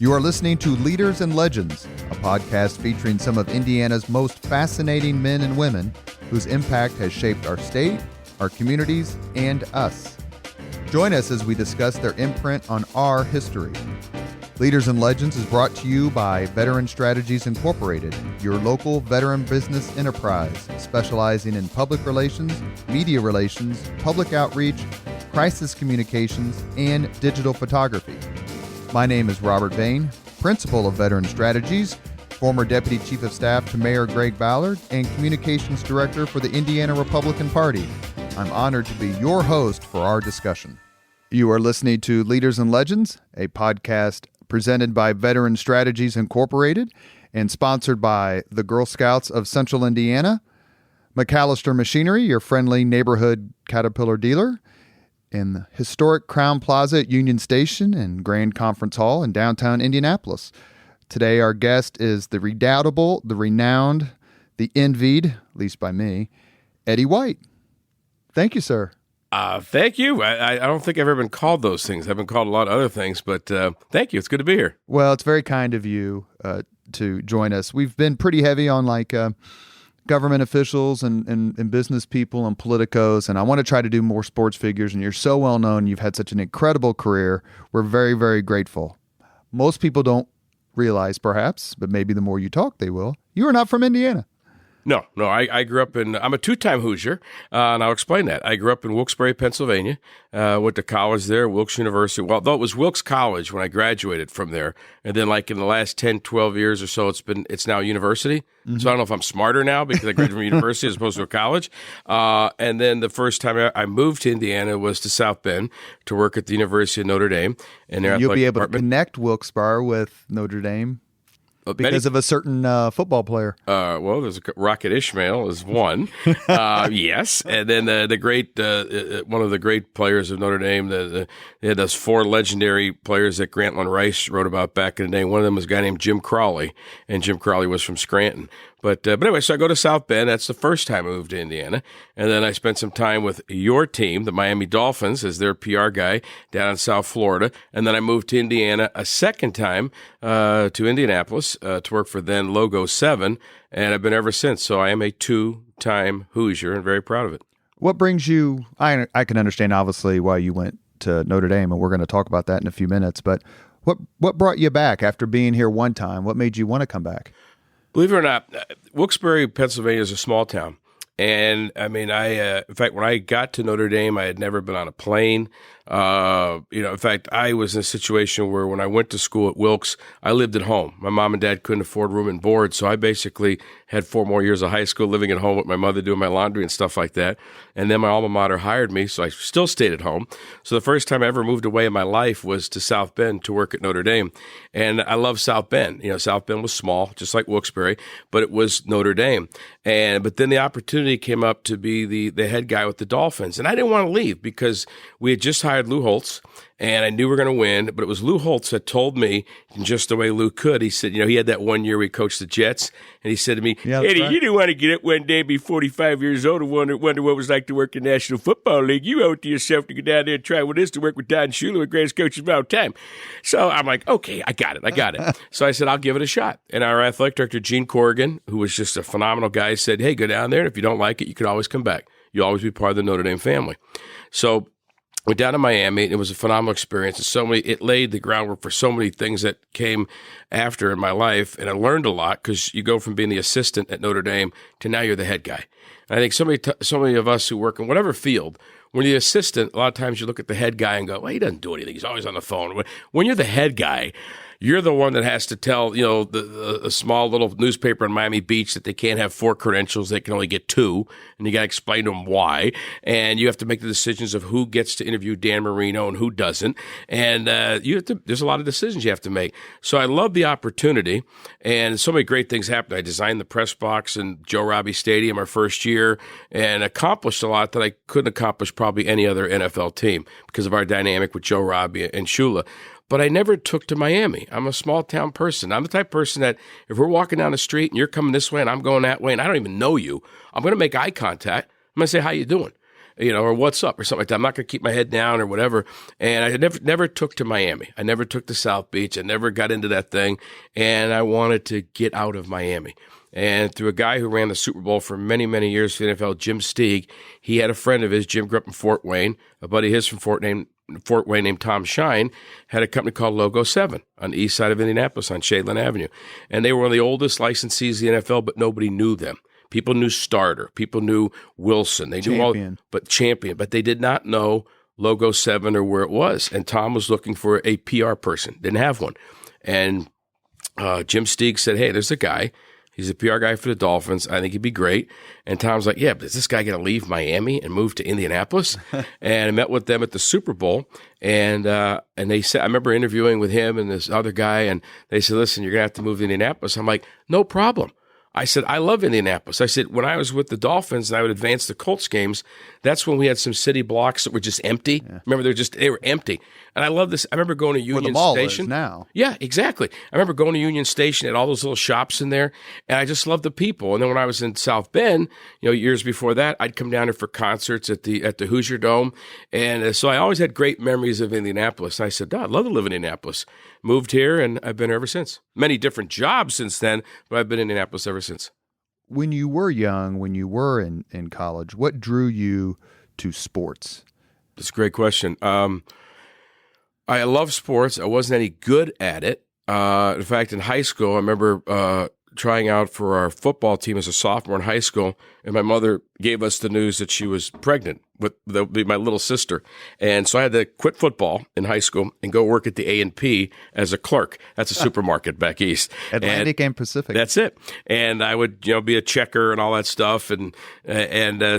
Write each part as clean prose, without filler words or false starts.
You are listening to Leaders and Legends, a podcast featuring some of Indiana's most fascinating men and women whose impact has shaped our state, our communities, and us. Join us as we discuss their imprint on our history. Leaders and Legends is brought to you by Veteran Strategies Incorporated, your local veteran business enterprise specializing in public relations, media relations, public outreach, crisis communications, and digital photography. My name is Robert Bain, Principal of Veteran Strategies, former Deputy Chief of Staff to Mayor Greg Ballard, and Communications Director for the Indiana Republican Party. I'm honored to be your host for our discussion. You are listening to Leaders and Legends, a podcast presented by Veteran Strategies Incorporated and sponsored by the Girl Scouts of Central Indiana, McAllister Machinery, your friendly neighborhood Caterpillar dealer, in the historic Crown Plaza at Union Station and Grand Conference Hall in downtown Indianapolis. Today, our guest is the redoubtable, the renowned, the envied, at least by me, Eddie White. Thank you, sir. Thank you. I don't think I've ever been called those things. I've been called a lot of other things, but thank you. It's good to be here. Well, it's very kind of you to join us. We've been pretty heavy on government officials and business people and politicos, and I want to try to do more sports figures, and you're so well known. You've had such an incredible career. We're very, very grateful. Most people don't realize, perhaps, but maybe the more you talk, they will. You are not from Indiana. No. I grew up I'm a two-time Hoosier, and I'll explain that. I grew up in Wilkes-Barre, Pennsylvania, went to college there, Wilkes University. Well, though it was Wilkes College when I graduated from there. And then in the last 10, 12 years or so, it's now a university. Mm-hmm. So I don't know if I'm smarter now because I graduated from university as opposed to a college. And then the first time I moved to Indiana was to South Bend to work at the University of Notre Dame. And you'll be able to connect Wilkes-Barre with Notre Dame. Because of a certain football player. Well, there's Rocket Ishmael is one. Yes. And then the great, one of the great players of Notre Dame, they had those four legendary players that Grantland Rice wrote about back in the day. One of them was a guy named Jim Crawley, and Jim Crawley was from Scranton. But anyway, so I go to South Bend. That's the first time I moved to Indiana. And then I spent some time with your team, the Miami Dolphins, as their PR guy down in South Florida. And then I moved to Indiana a second time to Indianapolis to work for then Logo 7. And I've been ever since. So I am a two-time Hoosier and very proud of it. What brings you, I can understand obviously why you went to Notre Dame, and we're going to talk about that in a few minutes. But what brought you back after being here one time? What made you want to come back? Believe it or not, Wilkes-Barre, Pennsylvania is a small town. And I mean, in fact, when I got to Notre Dame, I had never been on a plane. In fact, I was in a situation where when I went to school at Wilkes, I lived at home. My mom and dad couldn't afford room and board. So I basically had 4 more years of high school living at home with my mother doing my laundry and stuff like that. And then my alma mater hired me. So I still stayed at home. So the first time I ever moved away in my life was to South Bend to work at Notre Dame. And I love South Bend. South Bend was small, just like Wilkes-Barre, but it was Notre Dame. But then the opportunity came up to be the head guy with the Dolphins. And I didn't want to leave because we had just hired Lou Holtz, and I knew we were going to win, but it was Lou Holtz that told me, in just the way Lou could, he said, he had that 1 year we coached the Jets, and he said to me, Eddie, right. You didn't want to get up one day, be 45 years old, and wonder what it was like to work in the National Football League. You owe it to yourself to go down there and try what it is to work with Don Shula, the greatest coaches of all time. So I'm like, okay, I got it. So I said, I'll give it a shot. And our athletic director, Gene Corrigan, who was just a phenomenal guy, said, hey, go down there, and if you don't like it, you can always come back. You'll always be part of the Notre Dame family. So went down to Miami, and it was a phenomenal experience. And it laid the groundwork for so many things that came after in my life. And I learned a lot because you go from being the assistant at Notre Dame to now you're the head guy. And I think so many of us who work in whatever field, when you're the assistant, a lot of times you look at the head guy and go, well, he doesn't do anything. He's always on the phone. When you're the head guy, you're the one that has to tell, a small little newspaper in Miami Beach that they can't have 4 credentials. They can only get 2. And you got to explain to them why. And you have to make the decisions of who gets to interview Dan Marino and who doesn't. And there's a lot of decisions you have to make. So I love the opportunity. And so many great things happened. I designed the press box in Joe Robbie Stadium our first year and accomplished a lot that I couldn't accomplish probably any other NFL team because of our dynamic with Joe Robbie and Shula. But I never took to Miami. I'm a small town person. I'm the type of person that if we're walking down the street and you're coming this way and I'm going that way and I don't even know you, I'm going to make eye contact. I'm going to say, how you doing? or what's up or something like that. I'm not going to keep my head down or whatever. And I never took to Miami. I never took to South Beach. I never got into that thing. And I wanted to get out of Miami. And through a guy who ran the Super Bowl for many, many years for the NFL, Jim Steig, he had a friend of his, Jim grew up in Fort Wayne, a buddy of his from Fort Wayne named Tom Shine, had a company called Logo 7 on the east side of Indianapolis on Shadeland Avenue. And they were one of the oldest licensees of the NFL, but nobody knew them. People knew Starter. People knew Wilson. They knew Champion, but they did not know Logo 7 or where it was. And Tom was looking for a PR person. Didn't have one. And Jim Steig said, hey, there's a guy. He's a PR guy for the Dolphins. I think he'd be great. And Tom's like, yeah, but is this guy going to leave Miami and move to Indianapolis? And I met with them at the Super Bowl. And they said, I remember interviewing with him and this other guy. And they said, listen, you're going to have to move to Indianapolis. I'm like, no problem. I said, I love Indianapolis. I said, when I was with the Dolphins and I would advance the Colts games, that's when we had some city blocks that were just empty. Yeah. Remember, they were empty. And I love this. I remember going to Union Where the mall Station. Is now. Yeah, exactly. I remember going to Union Station at all those little shops in there, and I just loved the people. And then when I was in South Bend, years before that, I'd come down here for concerts at the Hoosier Dome. And so I always had great memories of Indianapolis. And I said, I'd love to live in Indianapolis. Moved here, and I've been here ever since. Many different jobs since then, but I've been in Indianapolis ever since. When you were young, when you were in college, what drew you to sports? That's a great question. I love sports. I wasn't any good at it. In fact, in high school, I remember trying out for our football team as a sophomore in high school, and my mother gave us the news that she was pregnant with my little sister. And so I had to quit football in high school and go work at the A&P as a clerk. That's a supermarket back east. Atlantic and Pacific. That's it. And I would, be a checker and all that stuff. And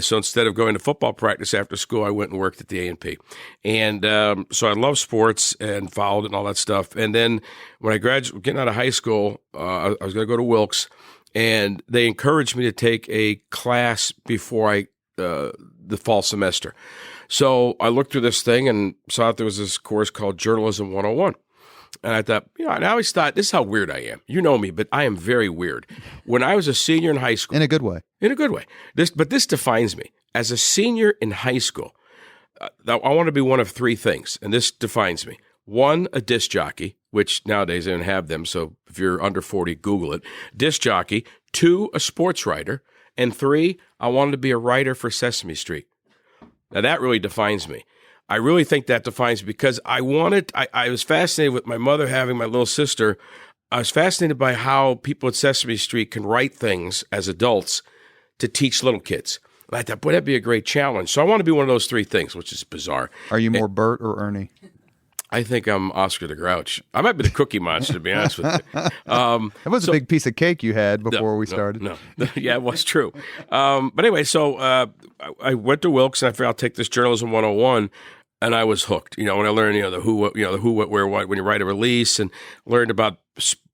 so instead of going to football practice after school, I went and worked at the A&P. And so I love sports and followed it and all that stuff. And then when I graduated, getting out of high school, I was going to go to Wilkes. And they encouraged me to take a class before the fall semester. So I looked through this thing and saw that there was this course called Journalism 101. And I thought, I always thought, this is how weird I am. You know me, but I am very weird. When I was a senior in high school. In a good way. In a good way. This defines me. As a senior in high school, I want to be one of three things, and this defines me. One, a disc jockey, which nowadays they don't have them, so if you're under 40, Google it. Disc jockey. Two, a sports writer. And three, I wanted to be a writer for Sesame Street. Now, that really defines me. I really think that defines me because I was fascinated with my mother having my little sister. I was fascinated by how people at Sesame Street can write things as adults to teach little kids. And I thought, boy, that'd be a great challenge. So I want to be one of those three things, which is bizarre. Are you more Bert or Ernie? I think I'm Oscar the Grouch. I might be the Cookie Monster, to be honest with you. That was a big piece of cake you had before we started. No. Yeah, it was true. But anyway, so I went to Wilkes, and I figured I'll take this Journalism 101, and I was hooked. When I learned, the who, what, where, what, when you write a release, and learned about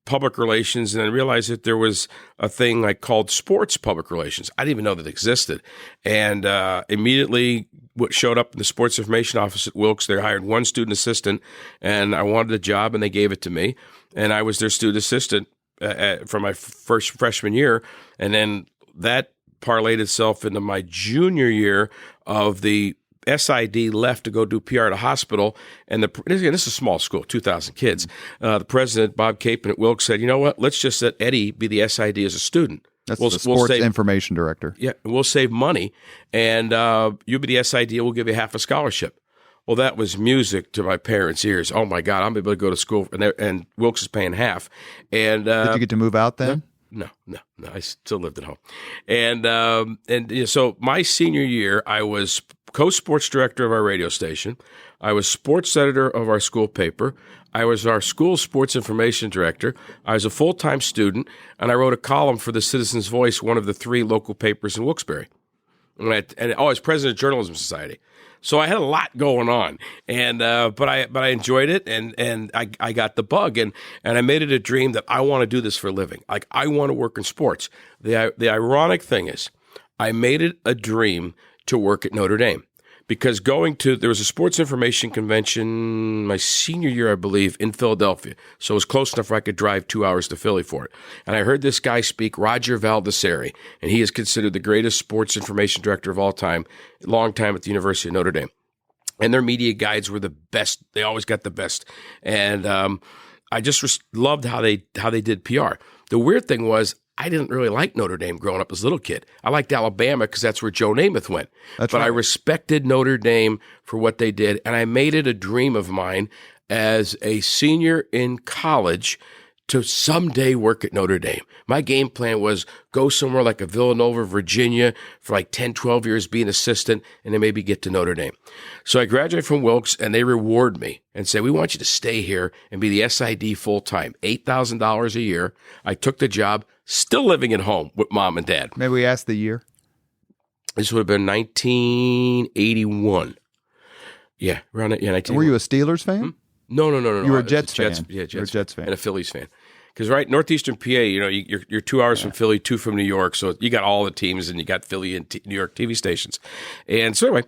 public relations, and then realized that there was a thing called sports public relations. I didn't even know that existed. And immediately what showed up in the sports information office at Wilkes, they hired one student assistant, and I wanted a job, and they gave it to me. And I was their student assistant for my first freshman year. And then that parlayed itself into my junior year of the SID left to go do PR at a hospital, and this is a small school, 2,000 kids. The president, Bob Capon at Wilkes, said, you know what, let's just let Eddie be the SID as a student. That's the sports information director. Yeah, we'll save money, and you'll be the SID, we'll give you half a scholarship. Well, that was music to my parents' ears. Oh, my God, I'm able to go to school, and Wilkes is paying half. And did you get to move out then? No. I still lived at home. And so my senior year, I was co-sports director of our radio station. I was sports editor of our school paper. I was our school sports information director. I was a full-time student, and I wrote a column for the Citizens Voice, one of the three local papers in Wilkes-Barre. I was president of Journalism Society. So I had a lot going on, and but I enjoyed it, and I got the bug, and I made it a dream that I want to do this for a living. I want to work in sports. The ironic thing is, I made it a dream to work at Notre Dame. because there was a sports information convention my senior year, I believe, in Philadelphia. So it was close enough where I could drive 2 hours to Philly for it. And I heard this guy speak, Roger Valdesari, and he is considered the greatest sports information director of all time, long time at the University of Notre Dame. And their media guides were the best. They always got the best. And I just loved how they did PR. The weird thing was, I didn't really like Notre Dame growing up as a little kid. I liked Alabama because that's where Joe Namath went. But right. I respected Notre Dame for what they did, and I made it a dream of mine as a senior in college to someday work at Notre Dame. My game plan was go somewhere like a Villanova, Virginia for like 10, 12 years, be an assistant, and then maybe get to Notre Dame. So I graduated from Wilkes, and they reward me and say, we want you to stay here and be the SID full-time, $8,000 a year. I took the job, still living at home with mom and dad. Maybe we asked the year. This would have been 1981. Yeah, around that. Yeah, 1981. Were you a Steelers fan? No. You were a Jets fan. Yeah, Jets. You were a Jets fan. And a Phillies fan. Because, right, northeastern PA, you're 2 hours from Philly, 2 from New York, so you got all the teams, and you got Philly and New York TV stations. And so anyway,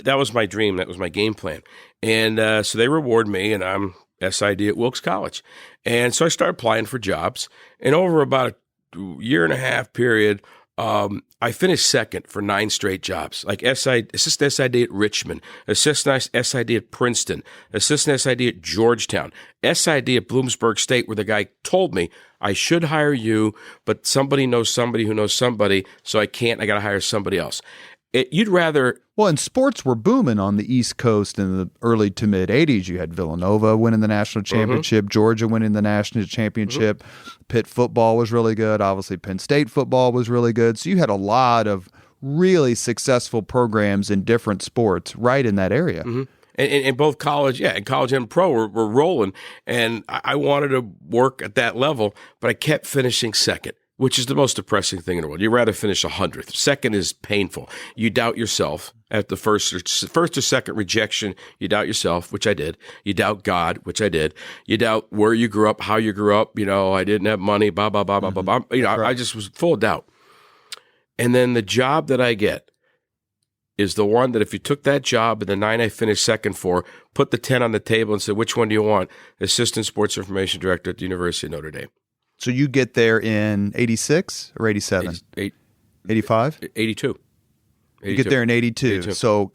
that was my dream. That was my game plan. And so they reward me, and I'm SID at Wilkes College. And so I started applying for jobs. And over about a year and a half period, I finished second for 9 straight jobs, like assistant SID at Richmond, assistant SID at Princeton, assistant SID at Georgetown, SID at Bloomsburg State, where the guy told me I should hire you, but somebody knows somebody who knows somebody, so I can't. I got to hire somebody else. Well, and sports were booming on the East Coast in the early to mid 80s. You had Villanova winning the national championship, Georgia winning the national championship. Pitt football was really good. Obviously, Penn State football was really good. So you had a lot of really successful programs in different sports right in that area. And both college and pro were rolling. And I wanted to work at that level, but I kept finishing second, which is the most depressing thing in the world. You'd rather finish 100th. Second is painful. You doubt yourself at the first or second rejection. You doubt yourself, which I did. You doubt God, which I did. You doubt where you grew up, how you grew up. I didn't have money, blah, blah, blah, blah, blah, blah. I just was full of doubt. And then the job that I get is the one that if you took that job and the 9 I finished second for, put the 10 on the table and said, which one do you want? Assistant Sports Information Director at the University of Notre Dame. So you get there in 86 or 87? 85? 82. You get there in 82. So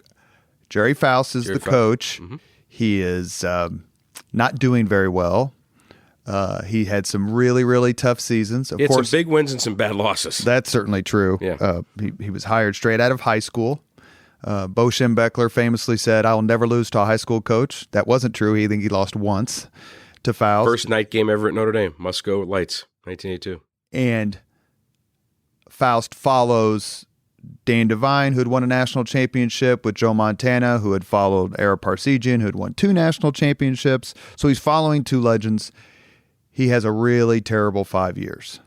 Jerry Faust is the coach. He is not doing very well. He had some really, really tough seasons. Of course, some big wins and some bad losses. That's certainly true. Yeah. He was hired straight out of high school. Bo Schembechler famously said, "I will never lose to a high school coach." That wasn't true. He lost once to Faust. First night game ever at Notre Dame. Must go lights, 1982. And Faust follows Dan Devine, who had won a national championship, with Joe Montana, who had followed Ara Parseghian, who had won 2 national championships. So he's following 2 legends. He has a really terrible 5 years.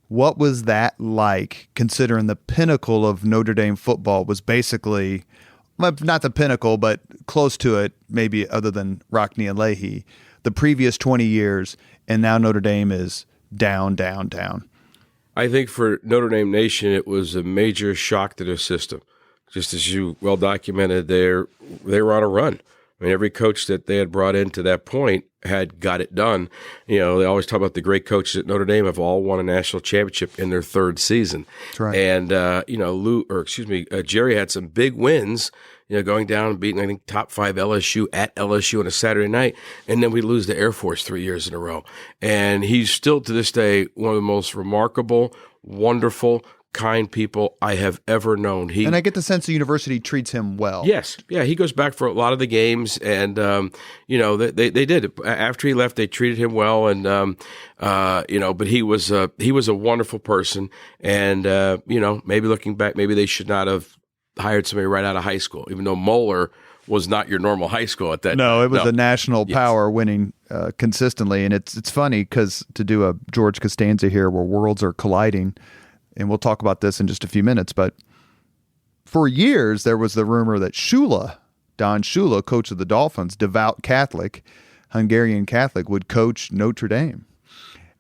What was that like, considering the pinnacle of Notre Dame football was basically, well, not the pinnacle, but close to it, maybe other than Rockne and Leahy, the previous 20 years, and now Notre Dame is down, down, down? I think for Notre Dame Nation, it was a major shock to their system. Just as you well documented, they were on a run. I mean, every coach that they had brought in to that point had got it done. They always talk about the great coaches at Notre Dame have all won a national championship in their 3rd season. That's right. And, Jerry had some big wins, going down and beating, I think, top 5 LSU at LSU on a Saturday night. And then we lose to Air Force 3 years in a row. And he's still, to this day, one of the most remarkable, wonderful, kind people I have ever known. And I get the sense the university treats him well. Yes. Yeah, he goes back for a lot of the games, and, they did. After he left, they treated him well, and, but he was a wonderful person, and, maybe looking back, maybe they should not have hired somebody right out of high school, even though Moeller was not your normal high school at that time. No, it was a national power winning consistently, and it's funny because to do a George Costanza here where worlds are colliding, and we'll talk about this in just a few minutes, but for years there was the rumor that Shula, Don Shula, coach of the Dolphins, devout Catholic, Hungarian Catholic, would coach Notre Dame.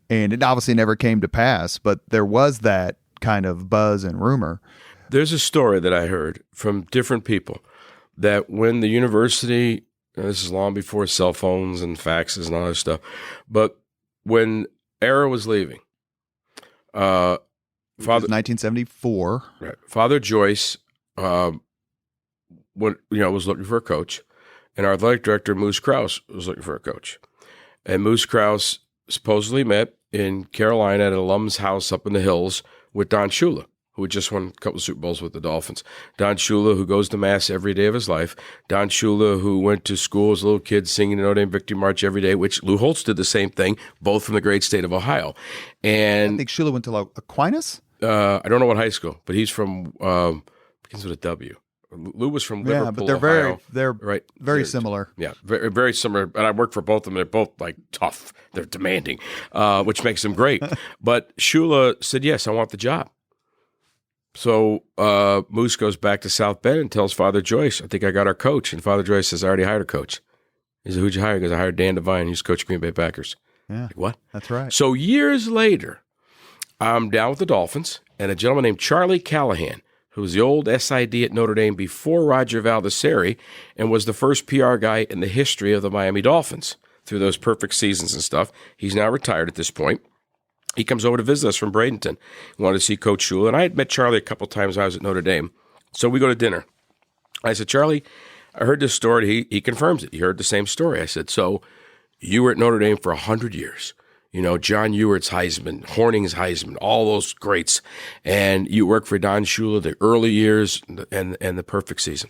And it obviously never came to pass, but there was that kind of buzz and rumor. There's a story that I heard from different people that when the university, this is long before cell phones and faxes and all that stuff, but when Era was leaving, Father 1974. Right, Father Joyce, was looking for a coach, and our athletic director Moose Krause was looking for a coach, and Moose Krause supposedly met in Carolina at an alum's house up in the hills with Don Shula, who had just won a couple of Super Bowls with the Dolphins. Don Shula, who goes to Mass every day of his life. Don Shula, who went to school as a little kid singing the Notre Dame Victory March every day, which Lou Holtz did the same thing, both from the great state of Ohio. And I think Shula went to Aquinas? I don't know what high school, but he's from, begins with a W. Lou was from Liverpool, yeah, but they're Ohio. very similar. Yeah, very, very similar. And I worked for both of them. They're both like tough. They're demanding, which makes them great. But Shula said, yes, I want the job. So Moose goes back to South Bend and tells Father Joyce, I think I got our coach. And Father Joyce says, I already hired a coach. He said, who'd you hire? He goes, I hired Dan Devine. He's coach of Green Bay Packers. Yeah, like, what? That's right. So years later, I'm down with the Dolphins, and a gentleman named Charlie Callahan, who was the old SID at Notre Dame before Roger Valdesari and was the first PR guy in the history of the Miami Dolphins through those perfect seasons and stuff. He's now retired at this point. He comes over to visit us from Bradenton. He wanted to see Coach Shula, and I had met Charlie a couple times when I was at Notre Dame. So we go to dinner. I said, Charlie, I heard this story. He confirms it. He heard the same story. I said, so you were at Notre Dame for 100 years. You know, John Ewert's Heisman, Horning's Heisman, all those greats. And you worked for Don Shula the early years and the perfect season.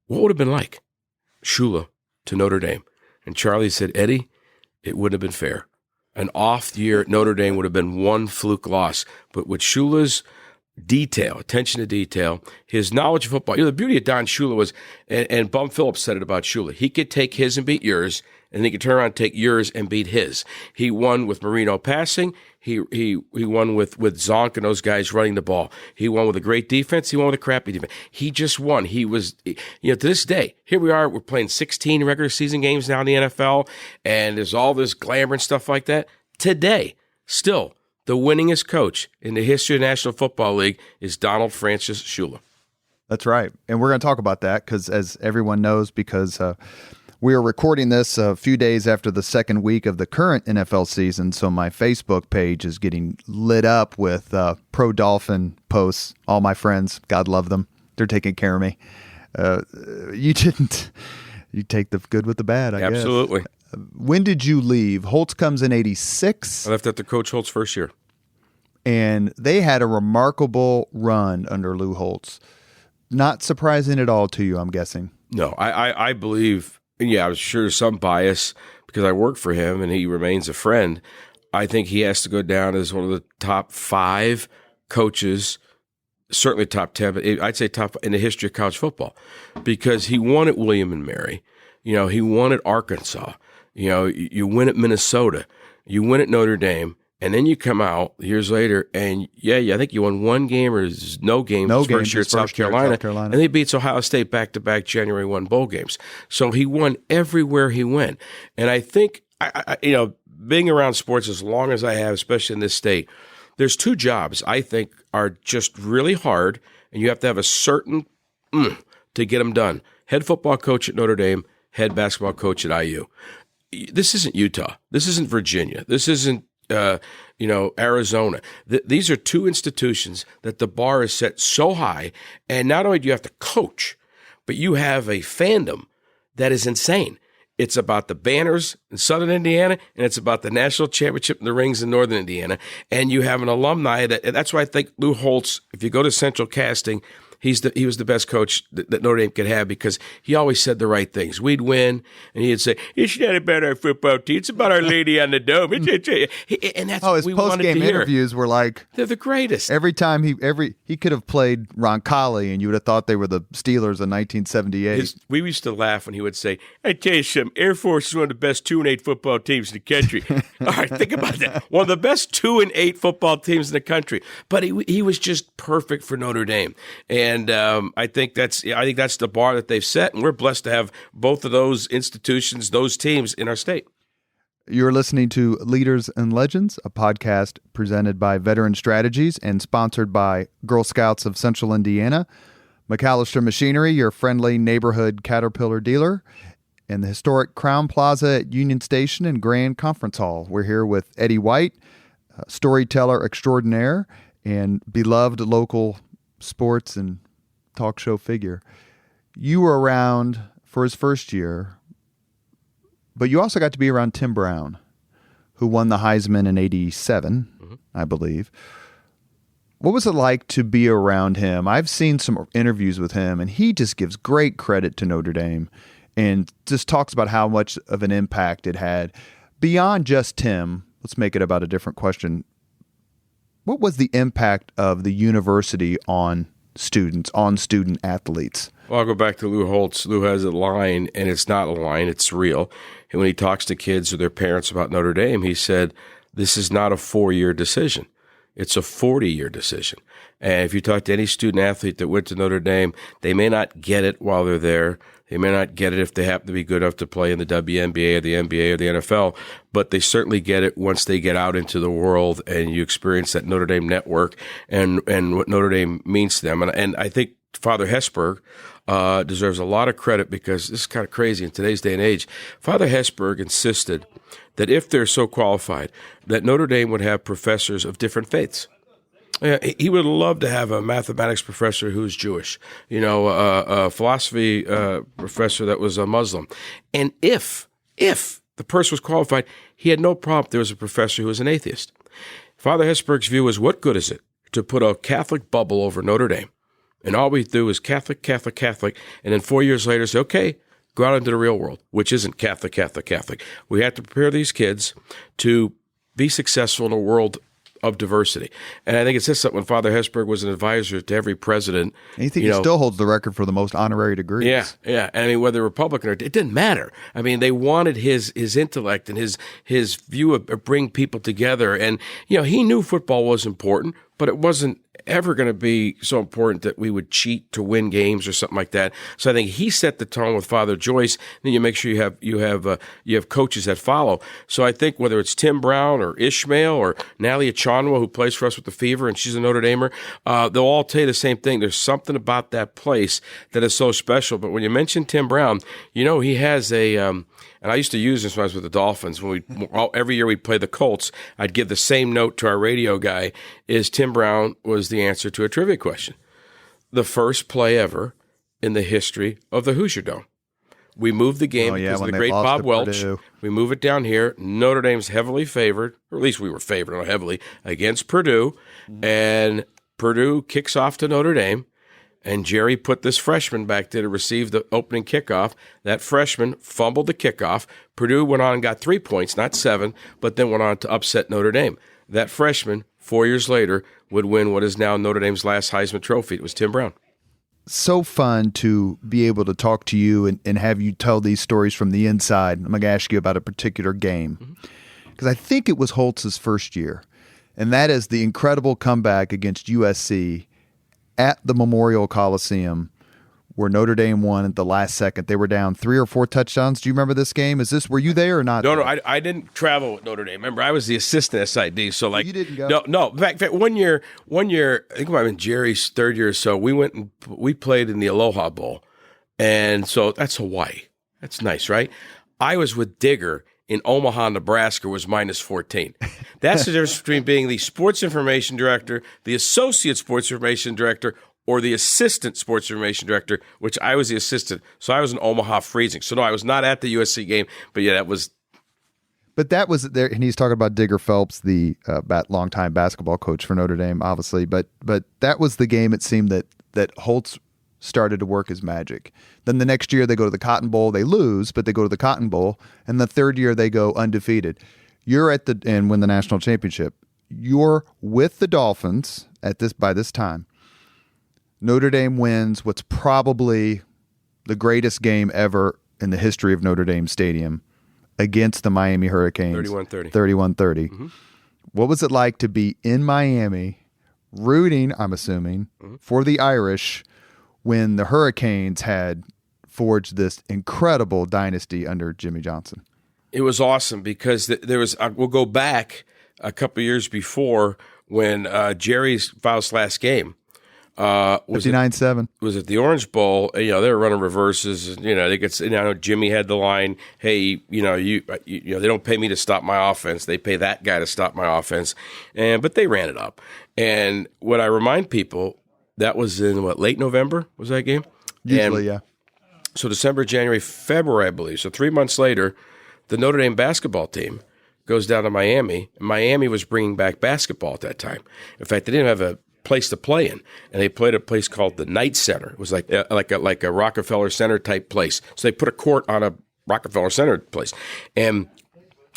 What would it have been like, Shula to Notre Dame? And Charlie said, Eddie, it wouldn't have been fair. An off year at Notre Dame would have been one fluke loss. But with Shula's detail, attention to detail, his knowledge of football. The beauty of Don Shula was, and Bum Phillips said it about Shula, he could take his and beat yours, and he could turn around and take yours and beat his. He won with Marino passing. He won with Zonk and those guys running the ball. He won with a great defense. He won with a crappy defense. He just won. He was, to this day, here we are, we're playing 16 regular season games now in the NFL, and there's all this glamour and stuff like that. Today, still, the winningest coach in the history of the National Football League is Donald Francis Shula. That's right. And we're going to talk about that because, as everyone knows, because we are recording this a few days after the second week of the current NFL season, so my Facebook page is getting lit up with pro-Dolphin posts. All my friends, God love them. They're taking care of me. You didn't. You take the good with the bad, I guess. Absolutely. When did you leave? Holtz comes in 86. I left after Coach Holtz' first year. And they had a remarkable run under Lou Holtz. Not surprising at all to you, I'm guessing. No, I believe, I was sure there's some bias because I worked for him and he remains a friend. I think he has to go down as one of the top 5 coaches, certainly top 10, but I'd say top in the history of college football because he won at William and Mary. He won at Arkansas. You win at Minnesota, you win at Notre Dame, and then you come out years later, and I think you won one game or no games first year at South Carolina, and he beats Ohio State back-to-back January 1 bowl games. So he won everywhere he went. And I think, being around sports as long as I have, especially in this state, there's 2 jobs I think are just really hard, and you have to have a certain to get them done. Head football coach at Notre Dame, head basketball coach at IU. This isn't Utah. This isn't Virginia. This isn't, Arizona. These are 2 institutions that the bar is set so high. And not only do you have to coach, but you have a fandom that is insane. It's about the banners in Southern Indiana, and it's about the national championship and the rings in Northern Indiana. And you have an alumni that's why I think Lou Holtz, if you go to Central Casting, he was the best coach that Notre Dame could have because he always said the right things. We'd win, and he'd say, "It's not about our football team; it's about Our Lady on the Dome." And that's what his we wanted to post-game hear. interviews were like They're the greatest. Every time he could have played Roncalli, and you would have thought they were the Steelers in 1978. We used to laugh when he would say, "I tell you something, Air Force is one of the best 2-8 football teams in the country." All right, think about that. One of the best 2-8 football teams in the country. But he was just perfect for Notre Dame. And I think that's the bar that they've set, and we're blessed to have both of those institutions, those teams in our state. You're listening to Leaders and Legends, a podcast presented by Veteran Strategies and sponsored by Girl Scouts of Central Indiana, McAllister Machinery, your friendly neighborhood Caterpillar dealer, and the historic Crown Plaza at Union Station and Grand Conference Hall. We're here with Eddie White, storyteller extraordinaire and beloved local sports and talk show figure. You were around for his first year, but you also got to be around Tim Brown, who won the Heisman in '87, I believe. What was it like to be around him? I've seen some interviews with him, and he just gives great credit to Notre Dame and just talks about how much of an impact it had. Beyond just Tim, let's make it about a different question. What was the impact of the university on students, on student athletes? Well, I'll go back to Lou Holtz. Lou has a line, and it's not a line, it's real. And when he talks to kids or their parents about Notre Dame, he said, this is not a 4-year decision. It's a 40-year decision. And if you talk to any student athlete that went to Notre Dame, they may not get it while they're there. They may not get it if they happen to be good enough to play in the WNBA or the NBA or the NFL, but they certainly get it once they get out into the world and you experience that Notre Dame network and what Notre Dame means to them. And I think Father Hesburgh deserves a lot of credit because this is kind of crazy in today's day and age. Father Hesburgh insisted that if they're so qualified, that Notre Dame would have professors of different faiths. He would love to have a mathematics professor who's Jewish, a philosophy professor that was a Muslim. And if the person was qualified, he had no problem if there was a professor who was an atheist. Father Hesburgh's view was, what good is it to put a Catholic bubble over Notre Dame? And all we do is Catholic, Catholic, Catholic, and then 4 years later say, okay, go out into the real world, which isn't Catholic, Catholic, Catholic. We have to prepare these kids to be successful in a world of diversity. And I think it says something when Father Hesburgh was an advisor to every president. And you think he still holds the record for the most honorary degrees. Yeah. And I mean, whether Republican or it didn't matter. I mean, they wanted his intellect and his view of bring people together. And, he knew football was important, but it wasn't ever going to be so important that we would cheat to win games or something like that. So I think he set the tone with Father Joyce. Then you make sure you have coaches that follow. So I think whether it's Tim Brown or Ishmael or Natalie Achonwa, who plays for us with the Fever, and she's a Notre Damer, they'll all tell you the same thing. There's something about that place that is so special. But when you mention Tim Brown, he has and I used to use this when I was with the Dolphins. Every year we'd play the Colts, I'd give the same note to our radio guy, is Tim Brown was the answer to a trivia question. The first play ever in the history of the Hoosier Dome. We moved the game because of the great Bob Welch. Purdue. We move it down here. Notre Dame's heavily favored, or at least we were favored, not heavily, against Purdue. And Purdue kicks off to Notre Dame. And Jerry put this freshman back there to receive the opening kickoff. That freshman fumbled the kickoff. Purdue went on and got 3 points, not 7, but then went on to upset Notre Dame. That freshman, 4 years later, would win what is now Notre Dame's last Heisman Trophy. It was Tim Brown. So fun to be able to talk to you and have you tell these stories from the inside. I'm going to ask you about a particular game because I think it was Holtz's first year, and that is the incredible comeback against USC at the Memorial Coliseum, where Notre Dame won at the last second. They were down 3 or 4 touchdowns. Do you remember this game? Were you there or not? No, I didn't travel with Notre Dame. Remember, I was the assistant SID. So you didn't go? No. In fact, one year, I think it might have been Jerry's third year or so, we went and we played in the Aloha Bowl. And so that's Hawaii. That's nice, right? I was with Digger in Omaha, Nebraska, was minus 14. That's the difference between being the sports information director, the associate sports information director, or the assistant sports information director, which I was the assistant. So I was in Omaha freezing. So no, I was not at the USC game, but yeah, that was. But that was there, and he's talking about Digger Phelps, the longtime basketball coach for Notre Dame, obviously. But that was the game. It seemed that Holtz started to work his magic. Then the next year they go to the Cotton Bowl. They lose, but they go to the Cotton Bowl. And the third year they go undefeated. You're and win the national championship. You're with the Dolphins by this time. Notre Dame wins what's probably the greatest game ever in the history of Notre Dame Stadium against the Miami Hurricanes. 31-30. 31-30. Mm-hmm. What was it like to be in Miami rooting, I'm assuming, for the Irish when the Hurricanes had forged this incredible dynasty under Jimmy Johnson? It was awesome because there was. We'll go back a couple of years before when Jerry's Faust's last game. 59-7 was at the Orange Bowl. They were running reverses. They could. I know Jimmy had the line, "Hey, you they don't pay me to stop my offense. They pay that guy to stop my offense." But they ran it up. And what I remind people, that was in late November was that game? Usually, yeah. So December, January, February, I believe. So 3 months later, the Notre Dame basketball team goes down to Miami. Miami was bringing back basketball at that time. In fact, they didn't have a place to play in, and they played at a place called the Knight Center. It was like a Rockefeller Center type place. So they put a court on a Rockefeller Center place, and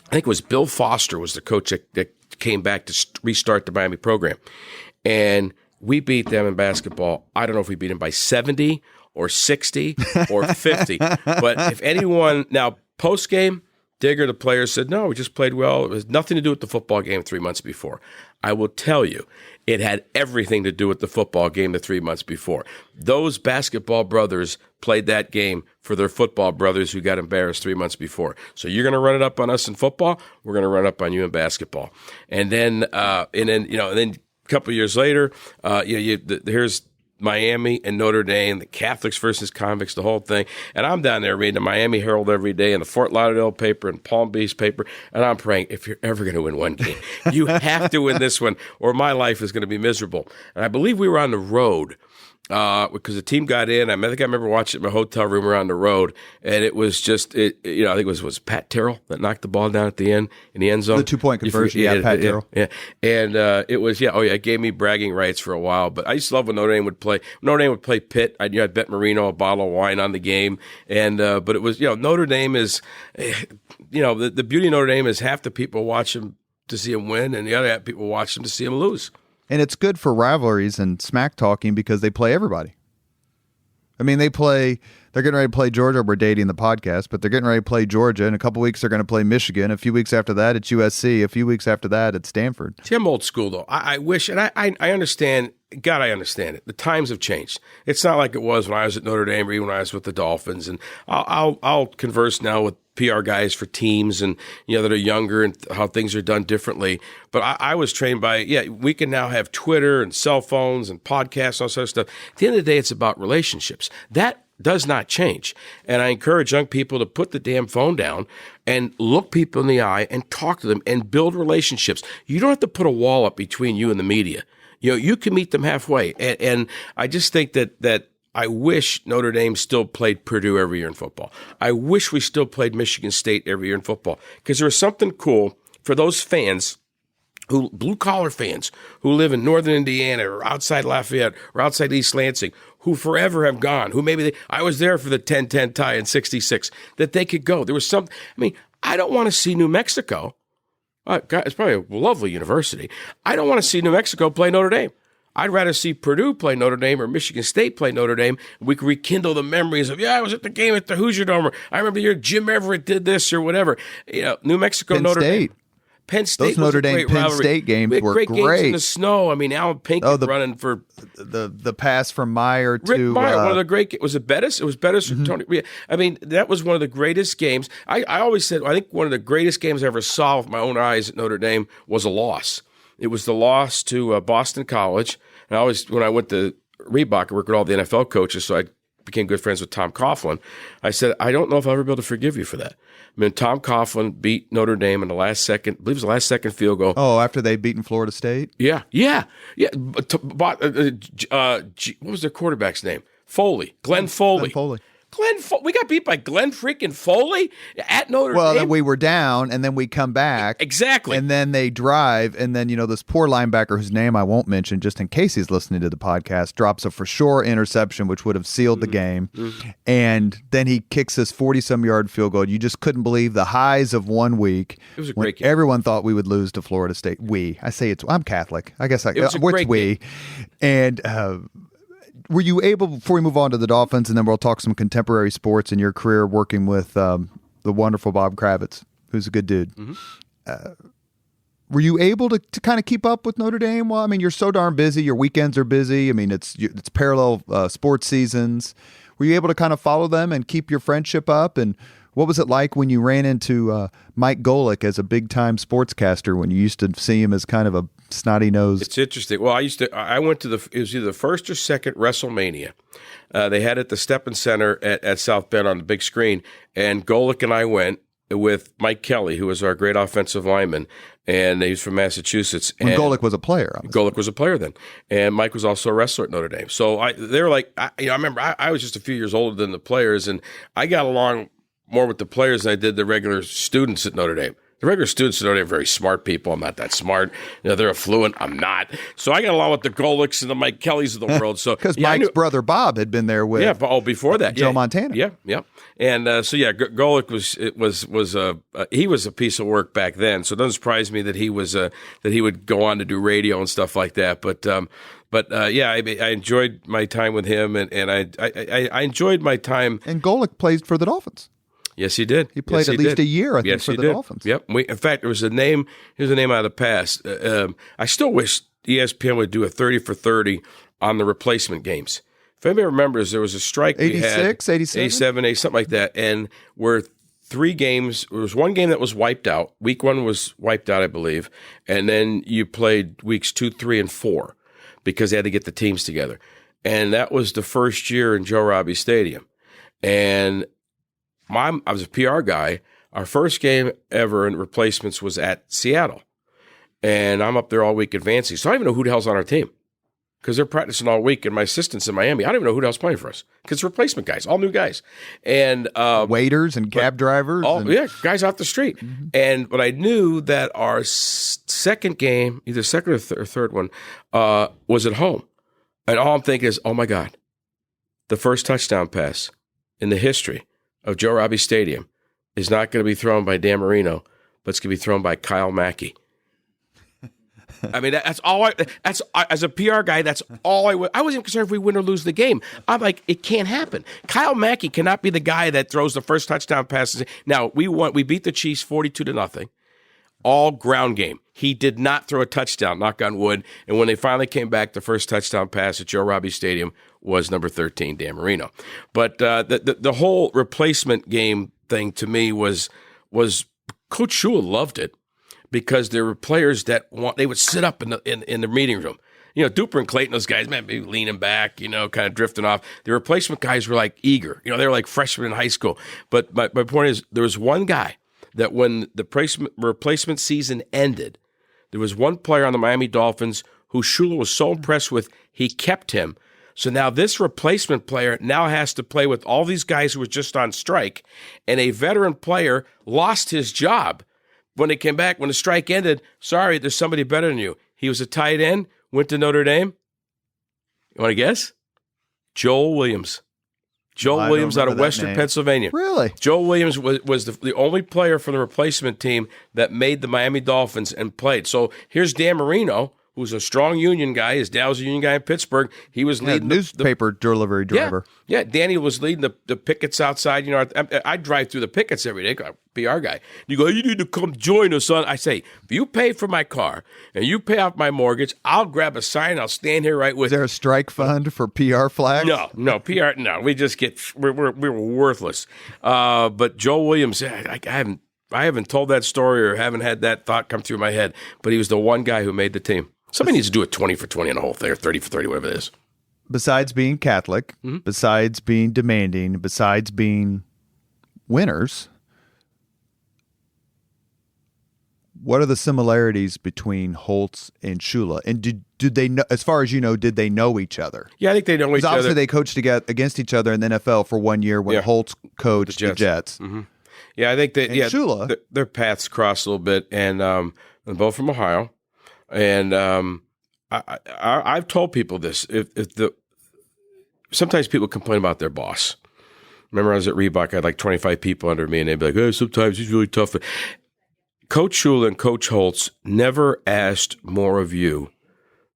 I think it was Bill Foster was the coach that came back to restart the Miami program, and we beat them in basketball. I don't know if we beat them by 70 or 60 or 50, but if anyone now post game. Digger, the player, said, no, we just played well. It was nothing to do with the football game 3 months before. I will tell you, it had everything to do with the football game the 3 months before. Those basketball brothers played that game for their football brothers who got embarrassed 3 months before. So you're going to run it up on us in football, we're going to run it up on you in basketball. And then a couple of years later, here's Miami and Notre Dame, the Catholics versus convicts, the whole thing. And I'm down there reading the Miami Herald every day and the Fort Lauderdale paper and Palm Beach paper. And I'm praying, if you're ever going to win one game, you have to win this one or my life is going to be miserable. And I believe we were on the road because the team got in. I think I remember watching it in my hotel room around the road. And it was just, I think it was Pat Terrell that knocked the ball down at the end in the end zone. The 2-point conversion, Pat Terrell. Yeah. And it was, it gave me bragging rights for a while. But I used to love when Notre Dame would play. Notre Dame would play Pitt. I'd bet Marino a bottle of wine on the game. And but it was, Notre Dame is, the beauty of Notre Dame is half the people watch them to see them win, and the other half people watch them to see them lose. And it's good for rivalries and smack talking because they play everybody. I mean, they're getting ready to play Georgia. We're dating the podcast, but they're getting ready to play Georgia. In a couple weeks, they're going to play Michigan. A few weeks after that, it's USC. A few weeks after that, it's Stanford. See, I'm old school, though. I wish, and I understand, God, I understand it. The times have changed. It's not like it was when I was at Notre Dame or even when I was with the Dolphins. And I'll converse now with PR guys for teams and that are younger and how things are done differently. But I was trained by we can now have Twitter and cell phones and podcasts and all sorts of stuff. At the end of the day, it's about relationships. That does not change. And I encourage young people to put the damn phone down and look people in the eye and talk to them and build relationships. You don't have to put a wall up between you and the media. You can meet them halfway. And I just think that I wish Notre Dame still played Purdue every year in football. I wish we still played Michigan State every year in football because there was something cool for those fans blue-collar fans who live in northern Indiana or outside Lafayette or outside East Lansing who forever have gone, who I was there for the 10-10 tie in 66, that they could go. There was something. I mean, I don't want to see New Mexico. It's probably a lovely university. I don't want to see New Mexico play Notre Dame. I'd rather see Purdue play Notre Dame or Michigan State play Notre Dame. We could rekindle the memories of, I was at the game at the Hoosier Dome, or I remember the year Jim Everett did this or whatever. New Mexico, Penn Notre State. Dame. Penn State. Those Notre Dame Penn State games were great. Games in the snow. I mean, Alan Pinckett running for the pass from Meyer to Rick Meyer. One of the great. Was it Bettis? It was Bettis or Tony. I mean, that was one of the greatest games. I always said I think one of the greatest games I ever saw with my own eyes at Notre Dame was a loss. It was the loss to Boston College. And when I went to Reebok, I worked with all the NFL coaches, so I became good friends with Tom Coughlin. I said, I don't know if I'll ever be able to forgive you for that. I mean, Tom Coughlin beat Notre Dame in the last second, I believe it was the last second field goal. Oh, after they'd beaten Florida State? Yeah. What was their quarterback's name? Glenn Foley. We got beat by Glenn freaking Foley at Notre Dame. Well, then we were down, and then we come back. Exactly. And then they drive, and then, this poor linebacker whose name I won't mention, just in case he's listening to the podcast, drops a for sure interception, which would have sealed the game. Mm-hmm. And then he kicks this 40-some-yard field goal. You just couldn't believe the highs of 1 week. It was a great game. Everyone thought we would lose to Florida State. I'm Catholic. I guess it was a great game. And were you able, before we move on to the Dolphins, and then we'll talk some contemporary sports in your career working with the wonderful Bob Kravitz, who's a good dude. Mm-hmm. Were you able to kind of keep up with Notre Dame? Well, I mean, you're so darn busy. Your weekends are busy. I mean, it's parallel sports seasons. Were you able to kind of follow them and keep your friendship up? And What was it like when you ran into Mike Golick as a big-time sportscaster when you used to see him as kind of a snotty-nosed? It's interesting. Well, I went to it was either the first or second WrestleMania. They had it at the Steppen Center at South Bend on the big screen, and Golick and I went with Mike Kelly, who was our great offensive lineman, and he's from Massachusetts. When Golick was a player. Obviously. Golick was a player then, and Mike was also a wrestler at Notre Dame. So they were like, I remember I was just a few years older than the players, and I got along more with the players than I did the regular students at Notre Dame. The regular students at Notre Dame are very smart people. I'm not that smart. They're affluent. I'm not. So I got along with the Golicks and the Mike Kellys of the world. So because Mike's brother Bob had been there with before that Joe Montana. Yeah. And Golick he was a piece of work back then. So it doesn't surprise me that he would go on to do radio and stuff like that. I enjoyed my time with him, and I enjoyed my time. And Golick played for the Dolphins. Yes, he did. He played at least a year, I think, for the Dolphins. Yep. In fact, there was a name. Here's a name out of the past. I still wish ESPN would do a 30 for 30 on the replacement games. If anybody remembers, there was a strike 86, 87? 87, something like that, and where 3 games. There was one game that was wiped out. Week 1 was wiped out, I believe, and then you played weeks 2, 3, and 4 because they had to get the teams together. And that was the first year in Joe Robbie Stadium, and I was a PR guy. Our first game ever in replacements was at Seattle. And I'm up there all week advancing. So I don't even know who the hell's on our team because they're practicing all week. And my assistant's in Miami. I don't even know who the hell's playing for us because it's replacement guys, all new guys. And waiters and cab drivers. Guys off the street. Mm-hmm. And but I knew that our second game, either second or third one, was at home. And all I'm thinking is, oh, my God, the first touchdown pass in the history of Joe Robbie Stadium is not going to be thrown by Dan Marino, but it's going to be thrown by Kyle Mackey. I mean, that's all as a PR guy, that's all I wasn't even concerned if we win or lose the game. I'm like, it can't happen. Kyle Mackey cannot be the guy that throws the first touchdown passes. Now, we beat the Chiefs 42-0. All ground game. He did not throw a touchdown, knock on wood. And when they finally came back, the first touchdown pass at Joe Robbie Stadium was number 13, Dan Marino. But the whole replacement game thing to me was Coach Shula loved it because there were players that they would sit up in the meeting room. Duper and Clayton, those guys, man, maybe leaning back, kind of drifting off. The replacement guys were like eager. They were like freshmen in high school. But my point is, there was one guy that when the replacement season ended, there was one player on the Miami Dolphins who Shula was so impressed with, he kept him. So now this replacement player now has to play with all these guys who were just on strike, and a veteran player lost his job. When they came back, when the strike ended, sorry, there's somebody better than you. He was a tight end, went to Notre Dame. You want to guess? Joel Williams. Joel Williams out of Western Pennsylvania. Really? Joel Williams was the only player from the replacement team that made the Miami Dolphins and played. So here's Dan Marino, who's a strong union guy. His dad was a union guy in Pittsburgh. He was leading newspaper delivery driver. Yeah, Danny was leading the pickets outside. I drive through the pickets every day. PR guy. You go, you need to come join us on. I say, if you pay for my car and you pay off my mortgage, I'll grab a sign. I'll stand here right with. Is there a strike fund for PR flags? No PR. No, we just we're worthless. But Joe Williams, I haven't told that story or haven't had that thought come through my head. But he was the one guy who made the team. Somebody needs to do a 20 for 20 on the whole thing, or 30 for 30, whatever it is. Besides being Catholic, besides being demanding, besides being winners, what are the similarities between Holtz and Shula? And did they know, as far as you know, did they know each other? Yeah, I think they know each other. Obviously, they coached against each other in the NFL for 1 year when Holtz coached the Jets. Mm-hmm. Yeah, I think that Shula, their paths crossed a little bit, and they're both from Ohio. And I've told people this. Sometimes people complain about their boss. Remember, I was at Reebok. I had like 25 people under me, and they'd be like, "Oh, sometimes he's really tough." Coach Shula and Coach Holtz never asked more of you